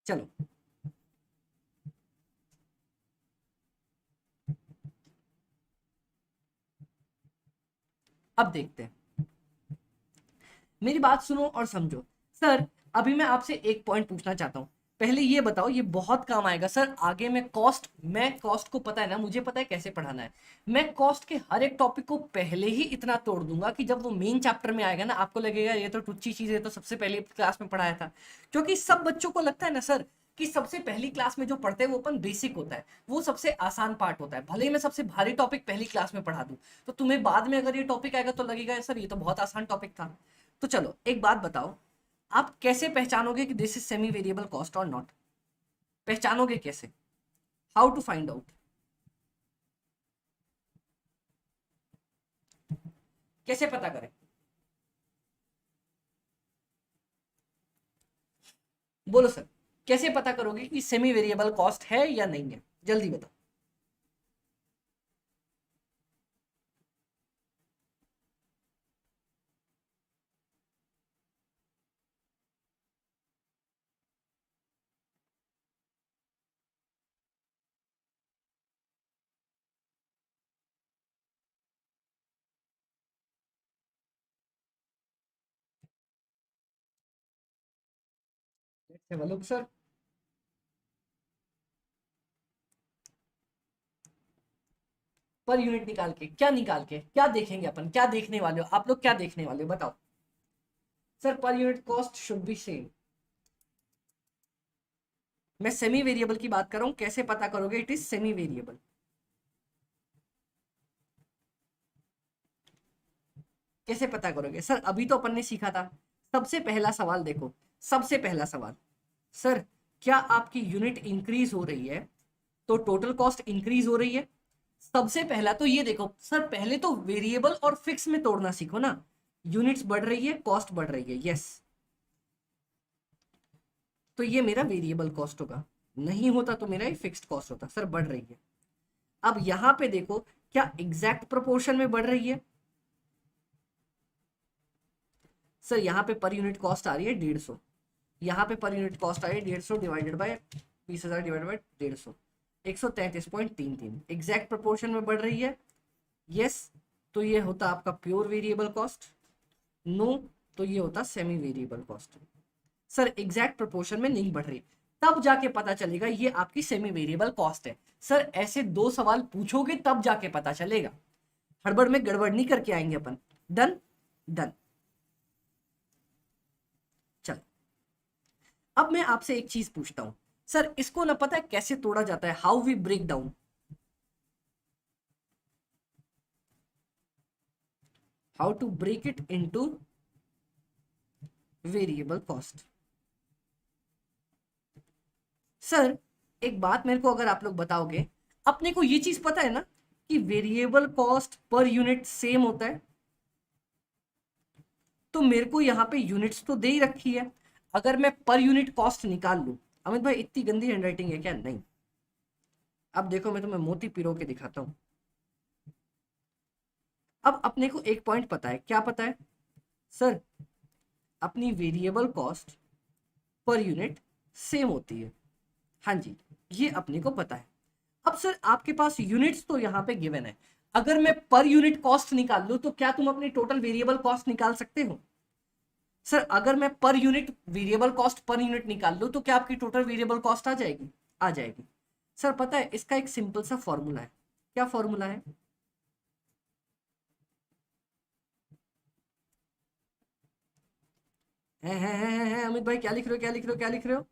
चलो अब देखते हैं, मेरी बात सुनो और समझो। सर अभी मैं आपसे एक पॉइंट पूछना चाहता हूँ। पहले ये बताओ, ये बहुत काम आएगा सर आगे। मैं कॉस्ट को पता है ना, मुझे पता है कैसे पढ़ाना है। मैं कॉस्ट के हर एक टॉपिक को पहले ही इतना तोड़ दूंगा कि जब वो मेन चैप्टर में आएगा ना, आपको लगेगा ये तो टुच्ची चीज है, तो सबसे पहले क्लास में पढ़ाया था। क्योंकि सब बच्चों को लगता है ना सर कि सबसे पहली क्लास में जो पढ़ते हैं वो अपन बेसिक होता है, वो सबसे आसान पार्ट होता है। भले ही मैं सबसे भारी टॉपिक पहली क्लास में पढ़ा दूं, तो तुम्हें बाद में अगर ये टॉपिक आएगा तो लगेगा सर ये तो बहुत आसान टॉपिक था। तो चलो एक बात बताओ, आप कैसे पहचानोगे कि this is semi variable cost और नॉट? पहचानोगे कैसे? How to find out? कैसे पता करें? बोलो सर, कैसे पता करोगे कि सेमी वेरिएबल कॉस्ट है या नहीं है? जल्दी बताओ। Let's have a look sir. पर यूनिट निकाल के क्या, निकाल के क्या देखेंगे अपन? क्या देखने वाले हो आप लोग, क्या देखने वाले हो बताओ? Sir per unit cost should be same. मैं सेमी वेरिएबल की बात कर रहा हूं, कैसे पता करोगे इट इज सेमी वेरिएबल? कैसे पता करोगे सर? अभी तो अपन ने सीखा था। सबसे पहला सवाल देखो, सबसे पहला सवाल, सर क्या आपकी यूनिट इंक्रीज हो रही है तो टोटल कॉस्ट इंक्रीज हो रही है? सबसे पहला तो ये देखो सर, पहले तो वेरिएबल और फिक्स में तोड़ना सीखो ना। यूनिट्स बढ़ रही है, कॉस्ट बढ़ रही है, यस, तो ये मेरा वेरिएबल कॉस्ट होगा। नहीं होता तो मेरा ये फिक्स्ड कॉस्ट होता। सर बढ़ रही है। अब यहां पे देखो, क्या एग्जैक्ट प्रोपोर्शन में बढ़ रही है? सर यहाँ पे पर यूनिट कॉस्ट आ रही है 150। यहाँ पे पर यूनिट कॉस्ट आ रही है 150 divided by 20,000 divided by 150, 133.33। Exact proportion में बढ़ रही है, यस, तो ये होता आपका प्योर वेरिएबल कॉस्ट। नो, तो ये होता semi variable cost. Sir exact proportion में नहीं बढ़ रही, तब जाके पता चलेगा ये आपकी सेमी वेरिएबल कॉस्ट है। सर ऐसे दो सवाल पूछोगे तब जाके पता चलेगा, हड़बड़ में गड़बड़ नहीं करके आएंगे अपन। डन? डन। चल अब मैं आपसे एक चीज पूछता हूं। सर इसको ना पता है कैसे तोड़ा जाता है? How we break down, how to break it into variable cost. Sir एक बात मेरे को अगर आप लोग बताओगे, अपने को ये चीज पता है ना कि variable cost per unit same होता है, तो मेरे को यहाँ पे यूनिट्स तो दे ही रखी है। अगर मैं पर यूनिट कॉस्ट निकाल लूं, अमित भाई इतनी गंदी हैंडराइटिंग है क्या? नहीं, अब देखो मैं तुम्हें मोती पिरो के दिखाता हूं। अब अपने को एक पॉइंट पता है, क्या पता है सर? अपनी variable cost per unit same होती है। हाँ जी, ये अपने को पता है। अब सर आपके पास यूनिट्स तो यहाँ पे गिवन है, अगर मैं पर यूनिट कॉस्ट निकाल लूं तो क्या तुम अपनी टोटल वेरिएबल कॉस्ट निकाल सकते हो? सर अगर मैं per unit variable cost per unit निकाल लूं तो क्या आपकी टोटल वेरिएबल कॉस्ट आ जाएगी? आ जाएगी। सर पता है इसका एक सिंपल सा फॉर्मूला है। क्या फॉर्मूला है? है अमित भाई, क्या लिख रहे हो, क्या लिख रहे हो, क्या लिख रहे हो?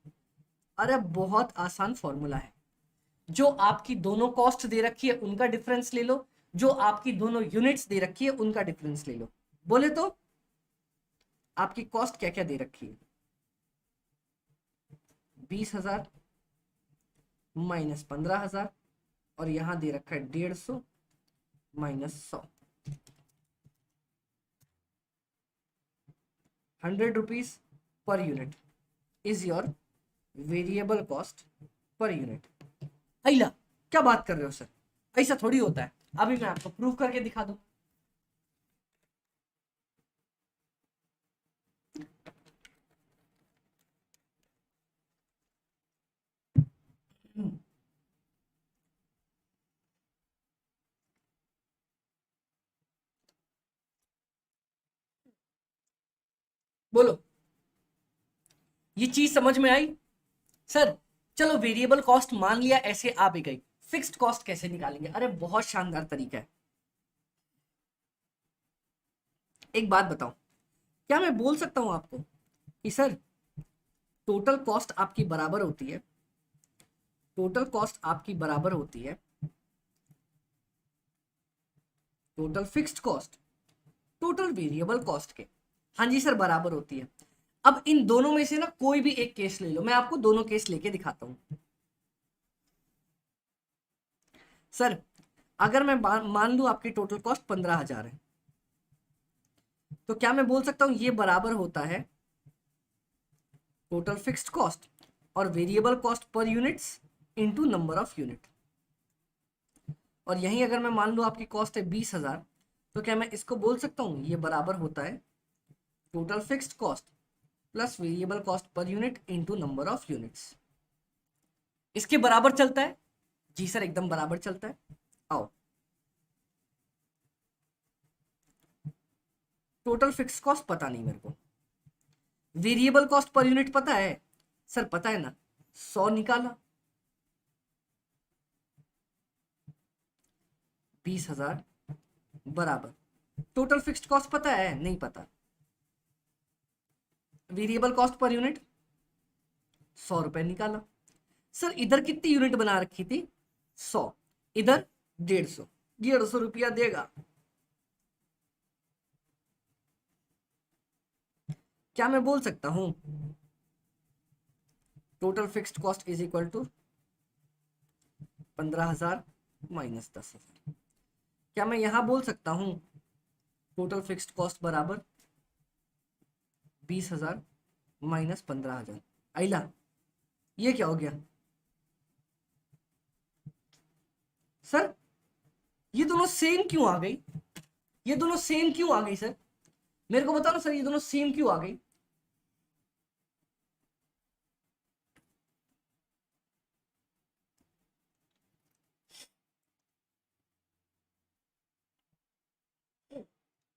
अरे बहुत आसान फॉर्मूला है। जो आपकी दोनों कॉस्ट दे रखी है उनका डिफरेंस ले लो, जो आपकी दोनों यूनिट्स दे रखी है उनका डिफरेंस ले लो। बोले तो आपकी कॉस्ट क्या क्या दे रखी है, 20,000 माइनस 15,000, और यहां दे रखा है 150 minus 100, 100 rupees per unit is your variable cost per unit. अला क्या बात कर रहे हो सर, ऐसा थोड़ी होता है, अभी मैं आपको प्रूव करके दिखा दूं। बोलो, ये चीज समझ में आई सर? चलो वेरिएबल कॉस्ट मान लिया, ऐसे आ भी गई, फिक्स्ड कॉस्ट कैसे निकालेंगे? अरे बहुत शानदार तरीका है। एक बात बताओ, क्या मैं बोल सकता हूं आपको कि सर टोटल कॉस्ट आपकी बराबर होती है, टोटल कॉस्ट आपकी बराबर होती है total fixed cost total variable cost के? हाँ जी सर, बराबर होती है। अब इन दोनों में से ना कोई भी एक केस ले लो, मैं आपको दोनों केस लेके दिखाता हूं। सर अगर मैं मान लू आपकी टोटल कॉस्ट 15,000 है, तो क्या मैं बोल सकता हूं ये बराबर होता है टोटल फिक्स्ड कॉस्ट और वेरिएबल कॉस्ट पर units into number of unit. और यहीं अगर मैं मान लू आपकी कॉस्ट है 20,000, तो क्या मैं इसको बोल सकता हूं ये बराबर होता है total fixed cost plus variable cost per unit into number of units. इसके बराबर चलता है? जी सर एकदम बराबर चलता है। आओ, टोटल फिक्स्ड कॉस्ट पता नहीं मेरे को, वेरिएबल कॉस्ट पर यूनिट पता है? सर पता है ना, 100 निकाला, 20,000 बराबर टोटल फिक्स्ड कॉस्ट पता है? नहीं पता। वेरिएबल कॉस्ट पर यूनिट 100 रुपए निकाला। सर इधर कितनी यूनिट बना रखी थी? 100, इधर 150, 150 रुपया देगा। क्या मैं बोल सकता हूं total fixed cost is equal to 15,000 minus 10,000? क्या मैं यहां बोल सकता हूं टोटल फिक्स्ड कॉस्ट बराबर 20,000 माइनस 15,000? आइला ये क्या हो गया सर? ये दोनों सेम क्यों आ गई? ये दोनों सेम क्यों आ गई सर? मेरे को बताओ ना सर, ये दोनों सेम क्यों आ गई?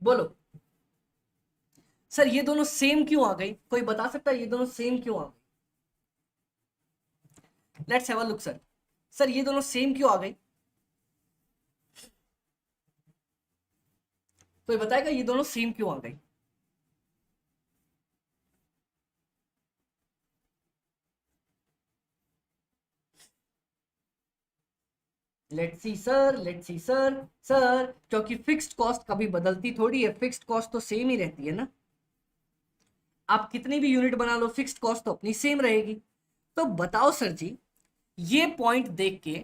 बोलो सर, ये दोनों सेम क्यों आ गई? कोई बता सकता है ये दोनों सेम क्यों आ गई? Let's have a look sir. Sir ये दोनों सेम क्यों आ गई? कोई बताएगा ये दोनों सेम क्यों आ गई? Let's see sir, let's see sir. Sir क्योंकि फिक्स्ड कॉस्ट कभी बदलती थोड़ी है, फिक्स्ड कॉस्ट तो सेम ही रहती है ना। आप कितनी भी यूनिट बना लो, फिक्स्ड कॉस्ट तो अपनी सेम रहेगी। तो बताओ सर जी, ये पॉइंट देख के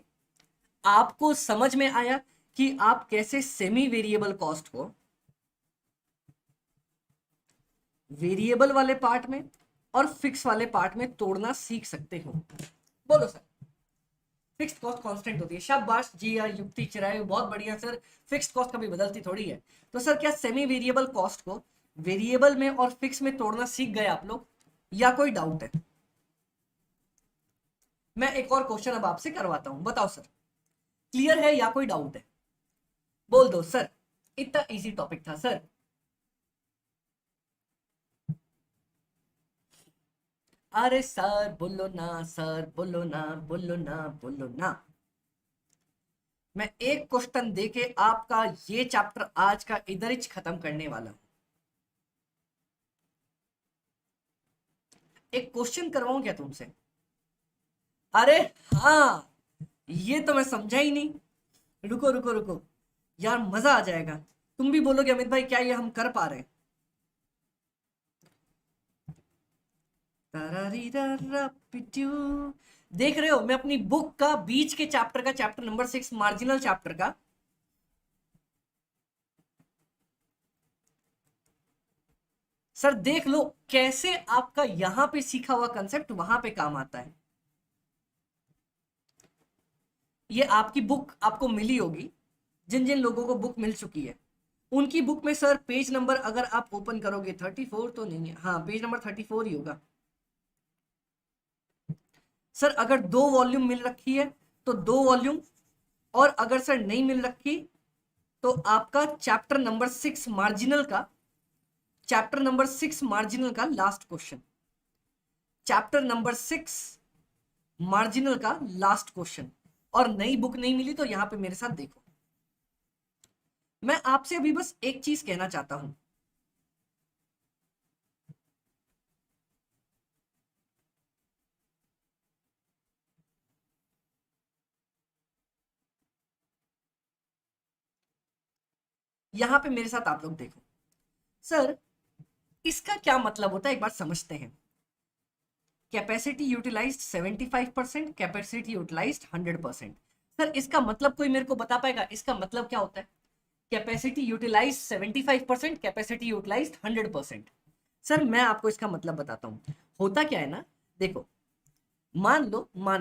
आपको समझ में आया कि आप कैसे सेमी वेरिएबल कॉस्ट को वेरिएबल वाले पार्ट में और फिक्स वाले पार्ट में तोड़ना सीख सकते हो? बोलो सर। फिक्स्ड कॉस्ट कांस्टेंट होती है, शाबाश जी, या युक्ति चिराए, बहुत बढ़िया सर। फिक्स्ड कॉस्ट कभी बदलती थोड़ी है। तो सर क्या सेमी वेरिएबल कॉस्ट को वेरिएबल में और फिक्स में तोड़ना सीख गए आप लोग, या कोई डाउट है? मैं एक और क्वेश्चन अब आपसे करवाता हूं, बताओ सर क्लियर है या कोई डाउट है? बोल दो सर, इतना इजी टॉपिक था सर। अरे सर बोलो ना, सर बोलो ना, बोलो ना, बोलो ना। मैं एक क्वेश्चन देके आपका ये चैप्टर आज का इधर ही खत्म करने वाला हूं। एक क्वेश्चन करवाऊं क्या तुमसे? अरे हाँ, ये तो मैं समझा ही नहीं। रुको रुको रुको, यार मजा आ जाएगा, तुम भी बोलोगे अमित भाई क्या ये हम कर पा रहे हैं। तारारीरारापिट्यू। देख रहे हो मैं अपनी बुक का बीच के चैप्टर का, चैप्टर नंबर 6 मार्जिनल चैप्टर का, सर देख लो कैसे आपका यहां पे सीखा हुआ कंसेप्ट वहां पे काम आता है। ये आपकी बुक आपको मिली होगी, जिन जिन लोगों को बुक मिल चुकी है उनकी बुक में सर पेज नंबर अगर आप ओपन करोगे 34 तो नहीं है, हाँ पेज नंबर 34 ही होगा। सर अगर 2 वॉल्यूम मिल रखी है तो 2 वॉल्यूम, और अगर सर नहीं मिल रखी तो आपका चैप्टर नंबर 6 मार्जिनल का, चैप्टर नंबर 6 मार्जिनल का last question, chapter number 6 marginal का लास्ट क्वेश्चन। और नई बुक नहीं मिली तो यहां पे मेरे साथ देखो। मैं आपसे अभी बस एक चीज कहना चाहता हूं, यहां पे मेरे साथ आप लोग देखो। सर इसका क्या मतलब होता है एक बार समझते हैं। Capacity utilized 75%, capacity utilized 100%। Sir इसका मतलब कोई मेरे को बता पाएगा इसका मतलब क्या होता है? Capacity utilize 75%, capacity utilized 100%। Sir मैं आपको इसका मतलब बताता हूँ। होता क्या है ना, देखो मान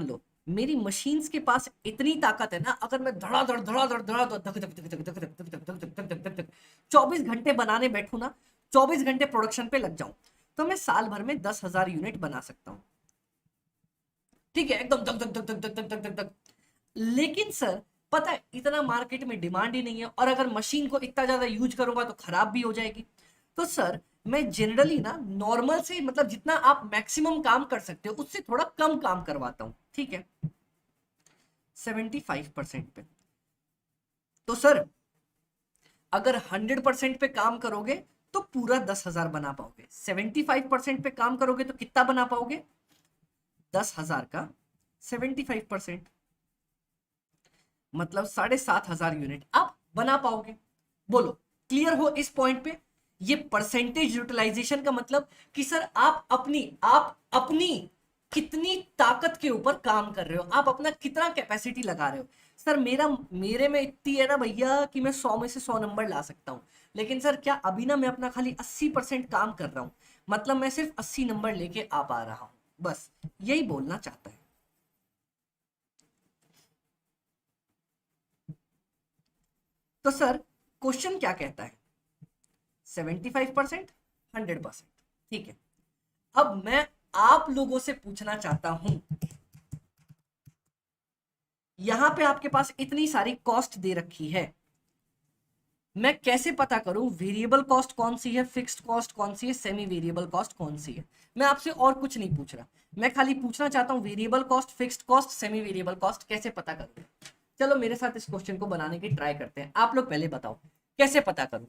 लो मेरी मशीन्स के पास इतनी ताकत है ना, अगर मैं धड़ाधड़ धड़ाधड़ धड़ाधड़ धक धक धक धक धक धक धक धक धक धक धक धक धक 24 घंटे बनाने बैठू ना, 24 घंटे प्रोडक्शन पे लग जाऊं, तो मैं साल भर में 10,000 यूनिट बना सकता हूं। ठीक है, एकदम धक धक धक धक धक धक धक धक। लेकिन सर पता है इतना मार्केट में डिमांड ही नहीं है, और अगर मशीन को इतना ज्यादा यूज करूंगा तो खराब भी हो जाएगी। तो सर मैं जनरली ना नॉर्मल से, मतलब जितना आप मैक्सिमम काम कर सकते हो उससे थोड़ा कम काम करवाता हूं। ठीक है, 75% पे। तो सर अगर 100% पे काम करोगे तो पूरा 10,000 बना पाओगे, 75% पे काम करोगे तो कितना बना पाओगे? 10,000 का 75%, मतलब 7,500 यूनिट आप बना पाओगे। बोलो क्लियर हो इस पॉइंट पे? ये परसेंटेज यूटिलाइजेशन का मतलब कि सर आप अपनी कितनी ताकत के ऊपर काम कर रहे हो, आप अपना कितना कैपेसिटी लगा रहे हो। सर मेरे में इतनी है ना भैया कि मैं 100 में से 100 नंबर ला सकता हूं। लेकिन सर क्या अभी ना मैं अपना खाली 80% काम कर रहा हूं, मतलब मैं सिर्फ 80 नंबर लेके आ पा रहा हूं, बस यही बोलना चाहता है। तो सर क्वेश्चन क्या कहता है? 75%, 100%। ठीक है, अब मैं आप लोगों से पूछना चाहता हूं, यहां पे आपके पास इतनी सारी कॉस्ट दे रखी है, मैं कैसे पता करूं वेरिएबल कॉस्ट कौन सी है, फिक्स्ड कॉस्ट कौन सी है, सेमी वेरिएबल कॉस्ट कौन सी है? मैं आपसे और कुछ नहीं पूछ रहा, मैं खाली पूछना चाहता हूं variable cost, fixed cost, semi variable cost कैसे पता करूं? चलो मेरे साथ इस क्वेश्चन को बनाने की ट्राई करते हैं, आप लोग पहले बताओ कैसे पता करूं।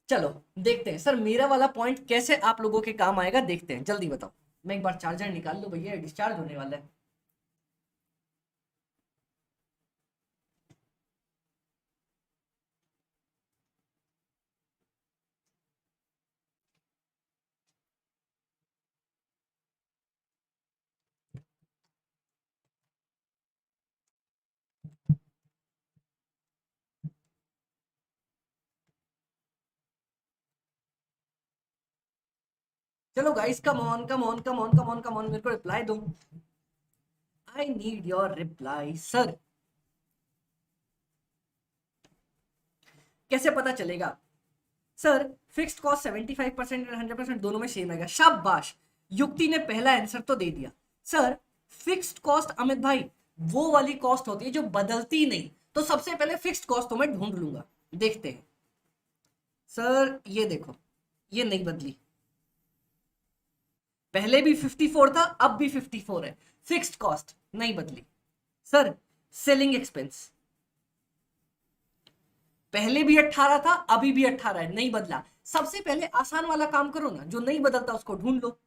चलो देखते हैं सर मेरा वाला पॉइंट कैसे आप लोगों के काम आएगा, देखते हैं, जल्दी बताओ। मैं एक बार चार्जर निकाल लो भैया, डिस्चार्ज होने वाला है। चलो guys come on come on come on come on come on, मेरे को रिप्लाई दो। I need your reply sir. कैसे पता चलेगा? सर फिक्स्ड कॉस्ट 75% एंड 100% दोनों में सेम आएगा, शाबाश। युक्ति ने पहला आंसर तो दे दिया। सर फिक्स्ड कॉस्ट अमित भाई वो वाली कॉस्ट होती है जो बदलती नहीं, तो सबसे पहले फिक्स्ड कॉस्ट तो मैं ढूंढ लूंगा, देखते हैं। सर ये देखो, ये नहीं बदली, पहले भी 54 था अब भी 54 है, फिक्स्ड कॉस्ट नहीं बदली। सर सेलिंग एक्सपेंस पहले भी 18 था अभी भी 18 है, नहीं बदला। सबसे पहले आसान वाला काम करो ना, जो नहीं बदलता उसको ढूंढ लो।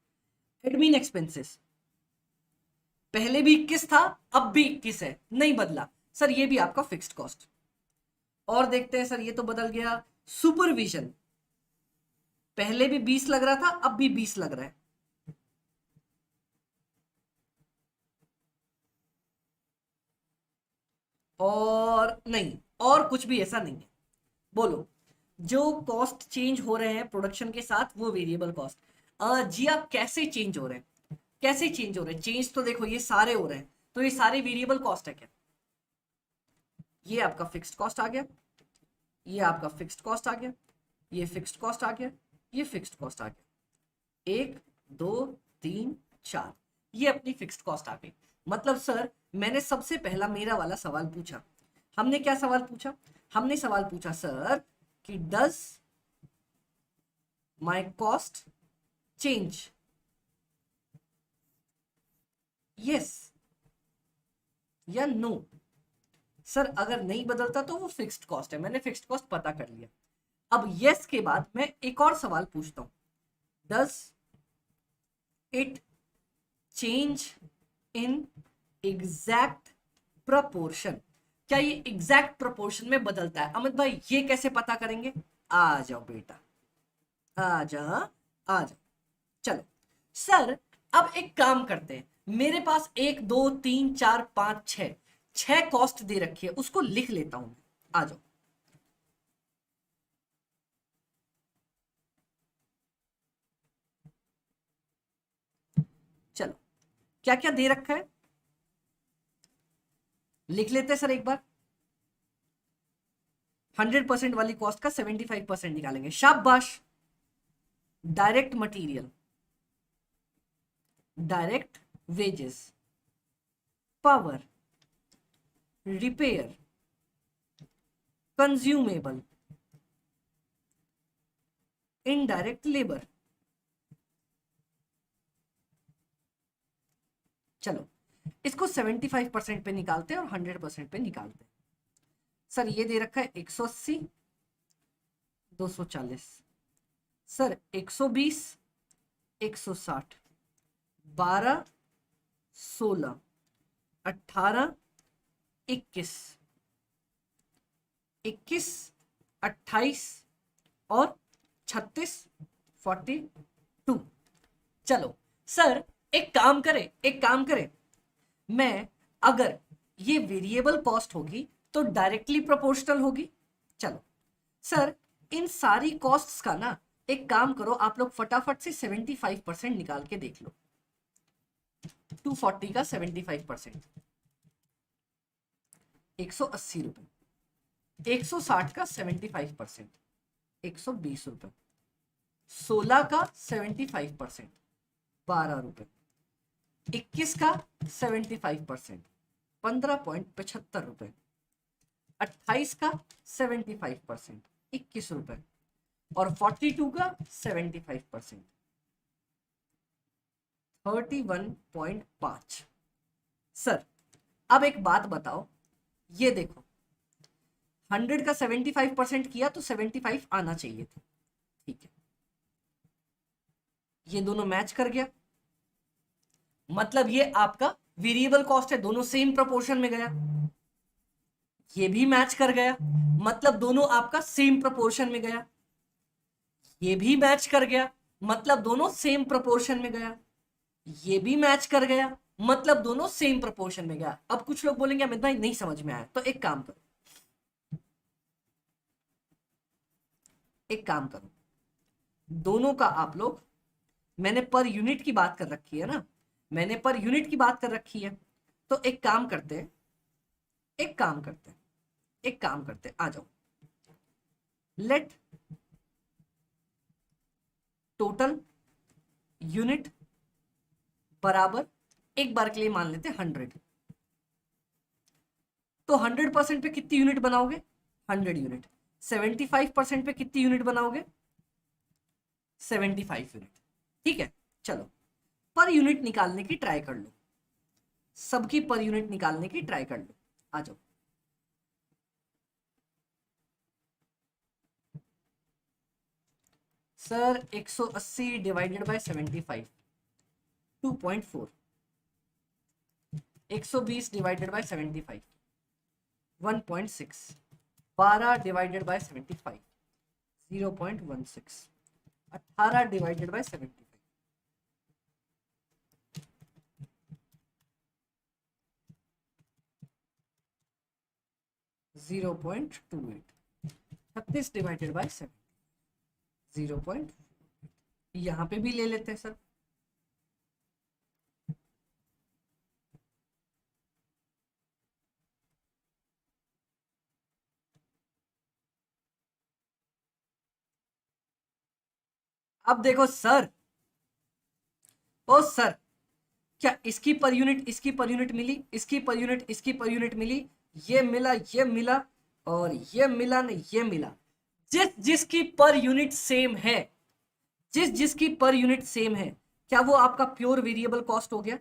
एडमिन एक्सपेंसेस पहले भी 21 था अब भी 21 है, नहीं बदला। सर ये भी आपका फिक्स्ड कॉस्ट। और देखते हैं सर, ये तो बदल गया। सुपरविजन, पहले भी 20 लग रहा था, अब भी 20 लग रहा है। और नहीं, और कुछ भी ऐसा नहीं है। बोलो, जो कॉस्ट चेंज हो रहे हैं प्रोडक्शन के साथ वो वेरिएबल कॉस्ट। जी आप कैसे चेंज हो रहे हैं, कैसे चेंज हो रहे हैं? चेंज तो देखो ये सारे हो रहे हैं, तो ये सारे वेरिएबल कॉस्ट है क्या? ये आपका फिक्स्ड कॉस्ट आ गया, ये आपका फिक्स्ड कॉस्ट आ गया, ये फिक्स्ड कॉस्ट आ गया, ये फिक्स्ड कॉस्ट आ गया। 1 2 3 4, ये अपनी फिक्स्ड कॉस्ट आ गई। मतलब सर मैंने सबसे पहला मेरा वाला सवाल पूछा। हमने क्या सवाल पूछा? हमने सवाल पूछा सर कि does my cost change? Yes या नो? सर अगर नहीं बदलता तो वो फिक्स्ड कॉस्ट है, मैंने फिक्स्ड कॉस्ट पता कर लिया। अब यस के बाद मैं एक और सवाल पूछता हूं, does it change in exact proportion? क्या ये एग्जैक्ट प्रपोर्शन में बदलता है? अमित भाई ये कैसे पता करेंगे? आ जाओ बेटा, आ जाओ आ जाओ। चलो सर अब एक काम करते हैं, मेरे पास 1 2 3 4 5 6 6 कॉस्ट दे रखी है, उसको लिख लेता हूं। आ जाओ। चलो क्या क्या दे रखा है लिख लेते हैं सर एक बार। 100% वाली कॉस्ट का 75% निकालेंगे, शाबाश। Direct material, direct wages, power, repair, consumable, indirect labour. चलो इसको 75% पे निकालते हैं और 100% पे निकालते हैं। सर ये दे रखा है 180, 240, सर 120, 160, 12, 16, 18, 21, 21, 28 और 36, 42। चलो सर एक काम करें, एक काम करें, मैं अगर ये वेरिएबल कॉस्ट होगी तो डायरेक्टली प्रोपोर्शनल होगी। चलो सर इन सारी कॉस्ट्स का ना एक काम करो, आप लोग फटाफट से 75% निकाल के देख लो। 240 का 75%, 180 रुपए। 160 का 75%, 120 रुपए। 16 का 75%, 12 रुपए। 21 का 75%, 15.75 रुपए। 28 का 75%, 21 रुपए। और 42 का 75%, 31.5। सर अब एक बात बताओ, ये देखो 100 का 75% किया तो 75 आना चाहिए था, ठीक है। ये दोनों मैच कर गया, मतलब ये आपका वेरिएबल कॉस्ट है, दोनों सेम प्रोपोर्शन में गया। ये भी मैच कर गया, मतलब दोनों आपका सेम प्रोपोर्शन में गया। ये भी मैच कर गया, मतलब दोनों सेम प्रोपोर्शन में गया। ये भी मैच कर गया, मतलब दोनों सेम प्रोपोर्शन में गया। अब कुछ लोग बोलेंगे अमित भाई नहीं समझ में आया, तो एक काम करो, एक काम करो, दोनों का आप लोग, मैंने पर यूनिट की बात कर रखी है ना, मैंने पर यूनिट की बात कर रखी है, तो एक काम करते हैं, एक काम करते हैं, एक काम करते हैं, आ जाओ। लेट टोटल यूनिट बराबर, एक बार के लिए मान लेते हैं 100। तो 100% पे कितनी यूनिट बनाओगे? 100 यूनिट। 75% पे कितनी यूनिट बनाओगे? 75 यूनिट। ठीक है, चलो पर यूनिट निकालने की ट्राई कर लो, सबकी पर यूनिट निकालने की ट्राई कर लो। आ जाओ। Sir 180 divided by 75, 2.4। 120 divided by 75, 1.6, 12 divided by 75, 0.16, 18 divided by 75, 0.28, 36 divided by 7, 0. यहाँ पे भी ले लेते हैं सर। अब देखो सर, ओ सर, क्या इसकी पर यूनिट, इसकी पर यूनिट मिली, इसकी पर यूनिट, इसकी पर यूनिट मिली, ये मिला, ये मिला, और ये मिला नहीं, ये मिला। जिस जिसकी पर यूनिट सेम है, जिस जिसकी पर यूनिट सेम है, क्या वो आपका प्योर वेरिएबल कॉस्ट हो गया?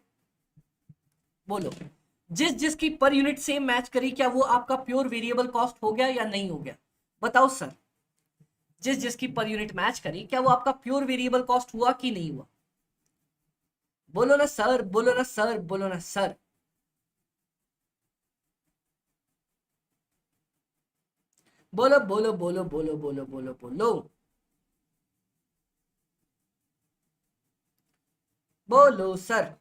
बोलो, जिस जिसकी पर यूनिट सेम मैच करी, क्या वो आपका प्योर वेरिएबल कॉस्ट हो गया या नहीं हो गया? बताओ सर, जिस जिसकी पर यूनिट मैच करी, क्या वो आपका प्योर वेरिएबल कॉस्ट हुआ कि नहीं हुआ? बोलो ना सर, बोलो ना सर, बोलो ना सर। बोलो बोलो बोलो बोलो बोलो बोलो बोलो बोलो सर।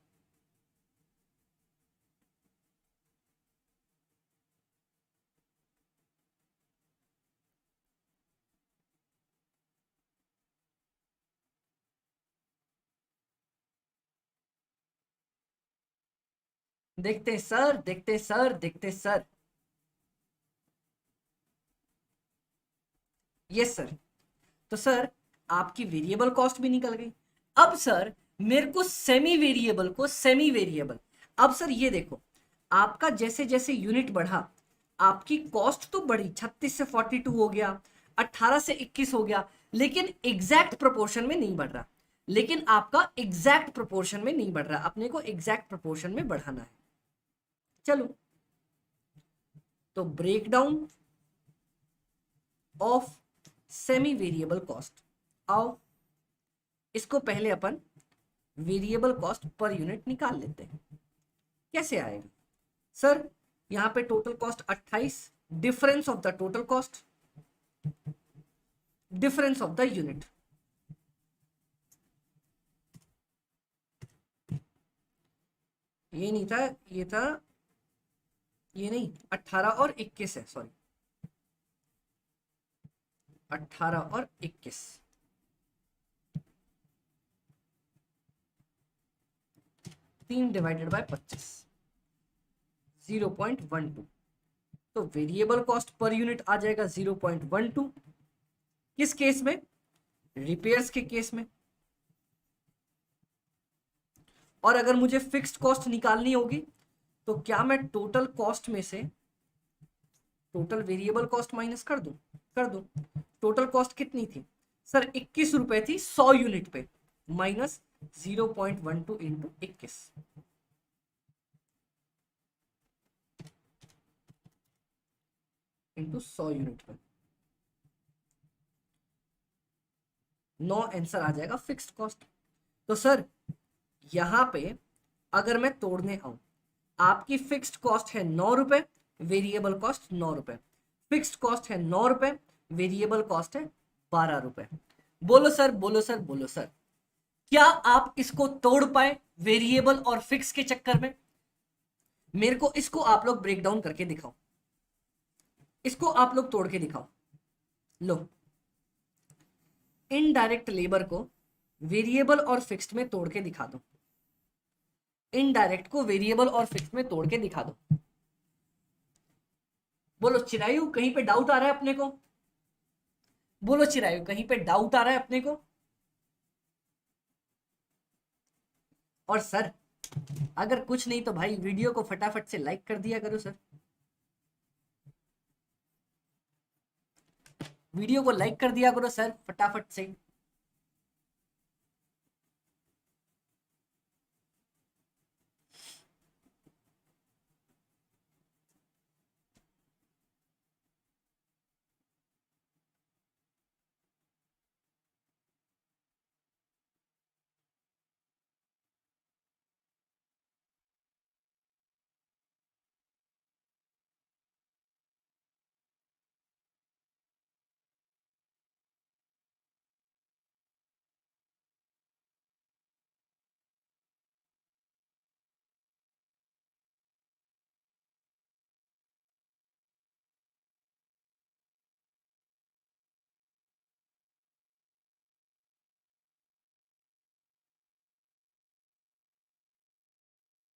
देखते सर, देखते सर, देखते सर। Yes sir. तो सर, आपकी वेरिएबल कॉस्ट भी निकल गई। अब सर, मेरे को सेमी वेरिएबल को, सेमी वेरिएबल, अब सर ये देखो, आपका जैसे जैसे यूनिट बढ़ा, आपकी कॉस्ट तो बढ़ी, 36 से 42 हो गया, 18 से 21 हो गया, लेकिन एग्जैक्ट प्रोपोर्शन में नहीं बढ़ रहा। लेकिन आपका एग्जैक्ट प्रोपोर्शन में नहीं बढ़ रहा, अपने को एग्जैक्ट प्रोपोर्शन में बढ़ाना है। चलो, तो break down of semi variable cost. आओ, इसको पहले अपन वेरिएबल कॉस्ट पर यूनिट निकाल लेते हैं। कैसे आएगा सर? यहां पे total cost 28, difference of the total cost, difference of the unit, ये नहीं था, ये था, ये नहीं, 18 और 21 है, सॉरी, 18 और 21, 3 डिवाइडेड बाय 25, 0.12। तो वेरिएबल कॉस्ट पर यूनिट आ जाएगा 0.12। किस केस में? रिपेयर्स के केस में। और अगर मुझे फिक्स्ड कॉस्ट निकालनी होगी, तो क्या मैं टोटल कॉस्ट में से टोटल वेरिएबल कॉस्ट माइनस कर दूं? कर दूं। टोटल कॉस्ट कितनी थी सर? 21 रुपए थी 100 यूनिट पे, माइनस 0.12 इंटू 21, इंटू 100 यूनिट पे, 9 आंसर आ जाएगा फिक्स्ड कॉस्ट। तो सर, यहां पे अगर मैं तोड़ने आऊं, आपकी फिक्स्ड कॉस्ट है 9 रुपए, वेरिएबल कॉस्ट 9 रुपए, फिक्स्ड कॉस्ट है 9 रुपए, वेरिएबल कॉस्ट है 12 रुपए। बोलो सर, बोलो सर, बोलो सर, क्या आप इसको तोड़ पाए वेरिएबल और फिक्स के चक्कर में? मेरे को इसको आप लोग ब्रेक डाउन करके दिखाओ, इसको आप लोग तोड़ के दिखाओ। लो, इनडायरेक्ट लेबर को वेरिएबल और फिक्स्ड में तोड़ के दिखा दो, इनडायरेक्ट को वेरिएबल और फिक्स्ड में तोड़ के दिखा दो। बोलो चिरायु, कहीं पे डाउट आ रहा है अपने को? बोलो चिरायु, कहीं पे डाउट आ रहा है अपने को? और सर, अगर कुछ नहीं तो भाई वीडियो को फटाफट से लाइक कर दिया करो सर, वीडियो को लाइक कर दिया करो सर फटाफट से।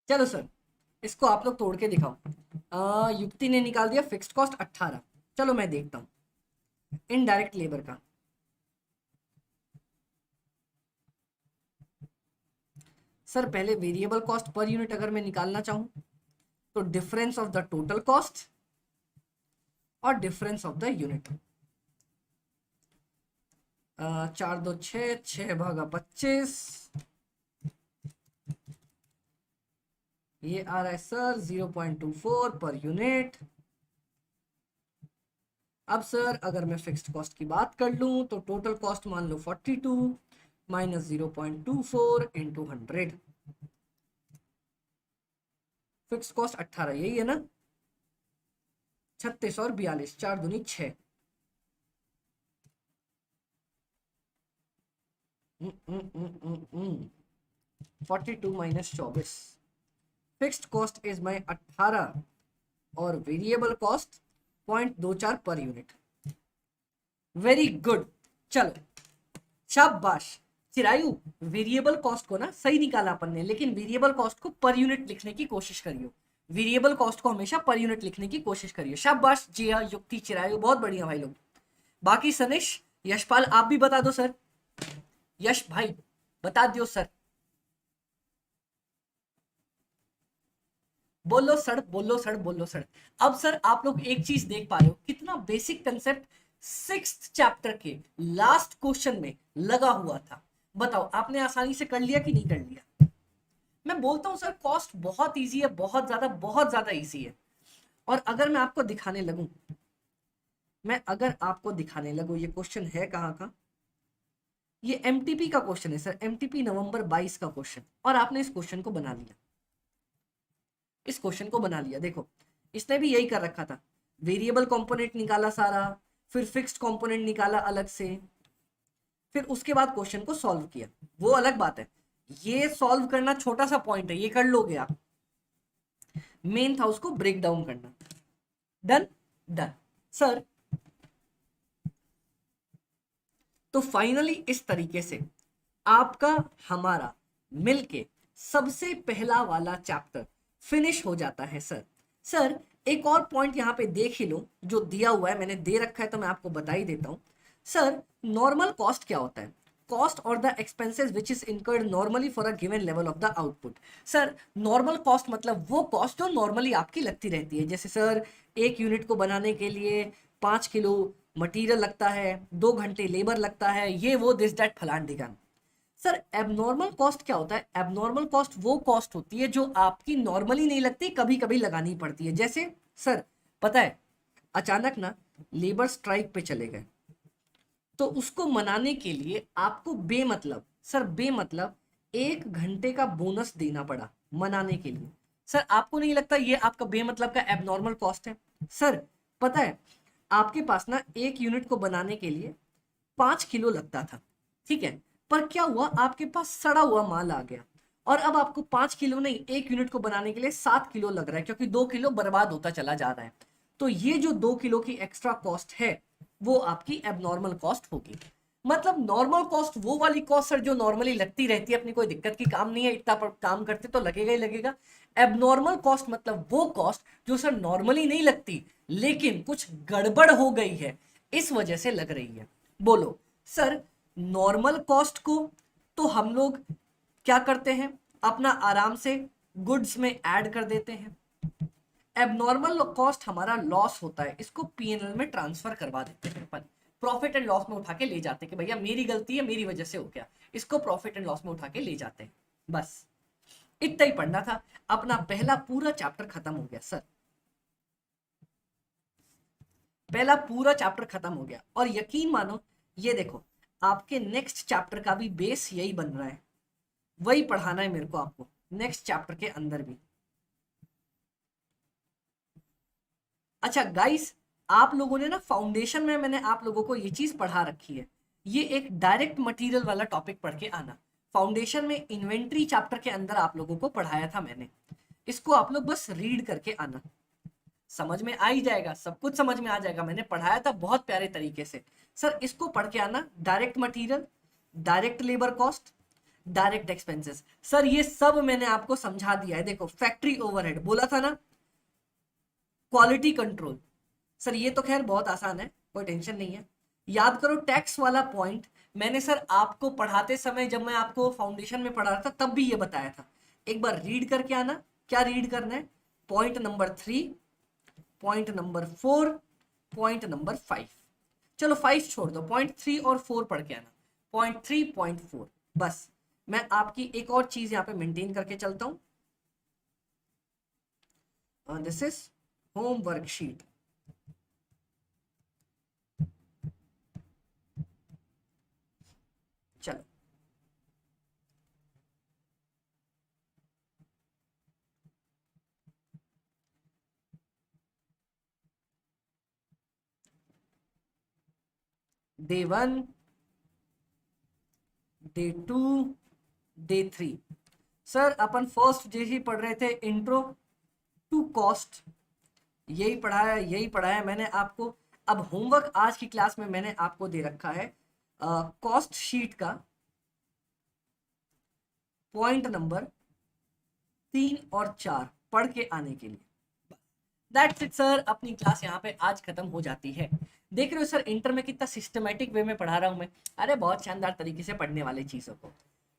चलो सर, इसको आप लोग तोड़ के दिखाओ। युक्ति ने निकाल दिया फिक्स्ड कॉस्ट 18। चलो मैं देखता हूँ इनडायरेक्ट लेबर का। सर पहले वेरिएबल कॉस्ट पर यूनिट अगर मैं निकालना चाहूँ तो difference of the total cost और डिफरेंस ऑफ द यूनिट। 4 2 6, 6 भागा 25, ये आ रहा है सर 0.24 पर यूनिट। अब सर अगर मैं फिक्स्ड कॉस्ट की बात कर लूं तो टोटल कॉस्ट मान लो 42 माइनस 0.24 इंटू 100। फिक्स्ड कॉस्ट 18, यही है ना? 36 और 42, 4 दूनी 6। 42 minus 24, fixed cost is my 18 और variable cost 0.24 per unit. Very good, चलो शाबाश चिरायु। वेरिएबल कॉस्ट को ना सही निकाला अपन ने, लेकिन वेरिएबल कॉस्ट को पर यूनिट लिखने की कोशिश करियो। वेरिएबल कॉस्ट को हमेशा पर यूनिट लिखने की कोशिश करियो। शाबाश जिया, युक्ति, चिरायु, बहुत बढ़िया भाई लोग। बाकी सनिश, यशपाल आप भी बता दो सर। यश भाई बता दियो सर। बोलो सर, बोलो सर, बोलो सर। अब सर आप लोग एक चीज देख पा रहे हो, कितना बेसिक कंसेप्ट 6th चैप्टर के लास्ट क्वेश्चन में लगा हुआ था। बताओ आपने आसानी से कर लिया कि नहीं कर लिया? मैं बोलता हूं सर कॉस्ट बहुत इजी है, बहुत ज्यादा इजी है। और अगर मैं आपको दिखाने लगूं, ये क्वेश्चन है कहाँ का? ये एमटीपी का क्वेश्चन है सर, एमटीपी नवंबर 22 का क्वेश्चन। और आपने इस क्वेश्चन को बना लिया, देखो इसने भी यही कर रखा था। वेरिएबल कंपोनेंट निकाला सारा, फिर फिक्स्ड कंपोनेंट निकाला अलग से, फिर उसके बाद क्वेश्चन को सॉल्व किया। वो अलग बात है, ये सॉल्व करना छोटा सा पॉइंट है, ये कर लोगे आप। मेन था उसको ब्रेक डाउन करना। Done done sir. तो फाइनली इस तरीके से आपका हमारा मिलके सबसे पहला वाला चैप्टर फिनिश हो जाता है सर। सर एक और पॉइंट यहाँ पे देख ही लो, जो दिया हुआ है, मैंने दे रखा है तो मैं आपको बता ही देता हूँ। सर नॉर्मल कॉस्ट क्या होता है? कॉस्ट और the expenses which is incurred normally for a given level of the output. Sir normal cost मतलब वो कॉस्ट जो नॉर्मली आपकी लगती रहती है। जैसे सर एक यूनिट को बनाने के लिए 5 किलो मटेरियल लगता है, 2 घंटे लेबर लगता है, ये वो दिस दैट फलान ढिकान। सर एबनॉर्मल कॉस्ट क्या होता है? एबनॉर्मल कॉस्ट वो कॉस्ट होती है जो आपकी नॉर्मली नहीं लगती, कभी कभी लगानी पड़ती है। जैसे सर पता है अचानक ना लेबर स्ट्राइक पे चले गए, तो उसको मनाने के लिए आपको बेमतलब 1 घंटे का बोनस देना पड़ा मनाने के लिए। सर आपको नहीं लगता ये आपका बेमतलब का एबनॉर्मल कॉस्ट है? सर पता है आपके पास ना एक यूनिट को बनाने के लिए 5 किलो लगता था, ठीक है, पर क्या हुआ आपके पास सड़ा हुआ माल आ गया और अब आपको 5 किलो नहीं, एक यूनिट को बनाने के लिए 7 किलो लग रहा है, क्योंकि 2 किलो बर्बाद होता चला जा रहा है। तो ये जो 2 किलो की एक्स्ट्रा कॉस्ट है वो आपकी एबनॉर्मल कॉस्ट होगी। मतलब नॉर्मल कॉस्ट वो वाली कॉस्ट सर जो नॉर्मली लगती रहती है, अपनी कोई दिक्कत की काम नहीं है, इतना पर काम करते तो लगेगा ही लगेगा। एबनॉर्मल कॉस्ट मतलब वो कॉस्ट जो सर नॉर्मली नहीं लगती, लेकिन कुछ गड़बड़ हो गई है इस वजह से लग रही है। बोलो सर नॉर्मल कॉस्ट को तो हम लोग क्या करते हैं, अपना आराम से गुड्स में ऐड कर देते हैं। एबनॉर्मल कॉस्ट हमारा लॉस होता है, इसको पीएनएल में ट्रांसफर करवा देते हैं अपन, प्रॉफिट एंड लॉस में उठा के ले जाते हैं कि भैया मेरी गलती है, मेरी वजह से हो गया, इसको प्रॉफिट एंड लॉस में उठा के ले जाते हैं। बस इतना ही पढ़ना था, अपना पहला पूरा चैप्टर खत्म हो गया सर, पहला पूरा चैप्टर खत्म हो गया। और यकीन मानो ये देखो आपके नेक्स्ट चैप्टर का भी बेस यही बन रहा है, वही पढ़ाना है मेरे को आपको नेक्स्ट चैप्टर के अंदर भी। अच्छा गाइस, आप लोगों ने ना फाउंडेशन में मैंने आप लोगों को ये चीज पढ़ा रखी है, ये एक डायरेक्ट मटेरियल वाला टॉपिक पढ़ के आना। फाउंडेशन में इन्वेंट्री चैप्टर के अंदर आप लोगों को पढ़ाया था मैंने, इसको आप लोग बस रीड करके आना, समझ में आ ही जाएगा, सब कुछ समझ में आ जाएगा, मैंने पढ़ाया था बहुत प्यारे तरीके से। सर इसको पढ़ के आना, direct material, direct labour cost, direct expenses. Sir ये सब मैंने आपको समझा दिया है। देखो फैक्ट्री ओवरहेड बोला था ना, क्वालिटी कंट्रोल, सर ये तो खैर बहुत आसान है, कोई टेंशन नहीं है। याद करो टैक्स वाला पॉइंट मैंने सर आपको पढ़ाते समय, जब मैं आपको फाउंडेशन में पढ़ा रहा था तब भी ये बताया था। एक बार रीड करके आना। क्या रीड करना है? Point number 3, point number 4, point number 5। चलो 5 छोड़ दो, पॉइंट 3 और 4 पढ़ के आना। पॉइंट 3, पॉइंट 4, बस। मैं आपकी एक और चीज यहाँ पे मेंटेन करके चलता हूँ। This is home worksheet. चलो डे 1, डे 2, डे 3। सर अपन फर्स्ट डे ही पढ़ रहे थे इंट्रो टू कॉस्ट, यही पढ़ाया मैंने आपको। अब होमवर्क आज की क्लास में मैंने आपको दे रखा है कॉस्ट शीट का पॉइंट नंबर 3 और 4 पढ़ के आने के लिए। दैट्स इट सर, अपनी क्लास यहाँ पे आज खत्म हो जाती है। देख रहे हो सर इंटर में कितना सिस्टमेटिक वे में पढ़ा रहा हूँ मैं। अरे बहुत शानदार तरीके से पढ़ने वाली चीजों को।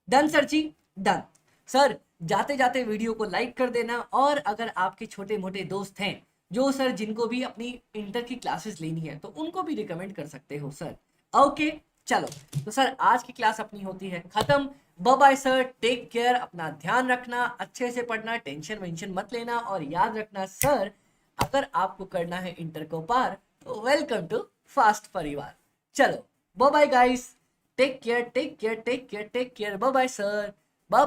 डन सर जी, डन। सर जाते जाते वीडियो को लाइक कर देना, और अगर आपके छोटे मोटे दोस्त हैं जो सर जिनको भी अपनी इंटर की क्लासेस लेनी है तो उनको भी रिकमेंड कर सकते हो सर। ओके चलो, तो सर आज की क्लास अपनी होती है खत्म। Bye bye sir, take care, अपना ध्यान रखना, अच्छे से पढ़ना, टेंशन वेंशन मत लेना, और याद रखना सर अगर आपको करना है इंटर को पार तो वेलकम टू फास्ट परिवार। चलो bye bye guys, take care take care take care take care, bye bye sir, bye.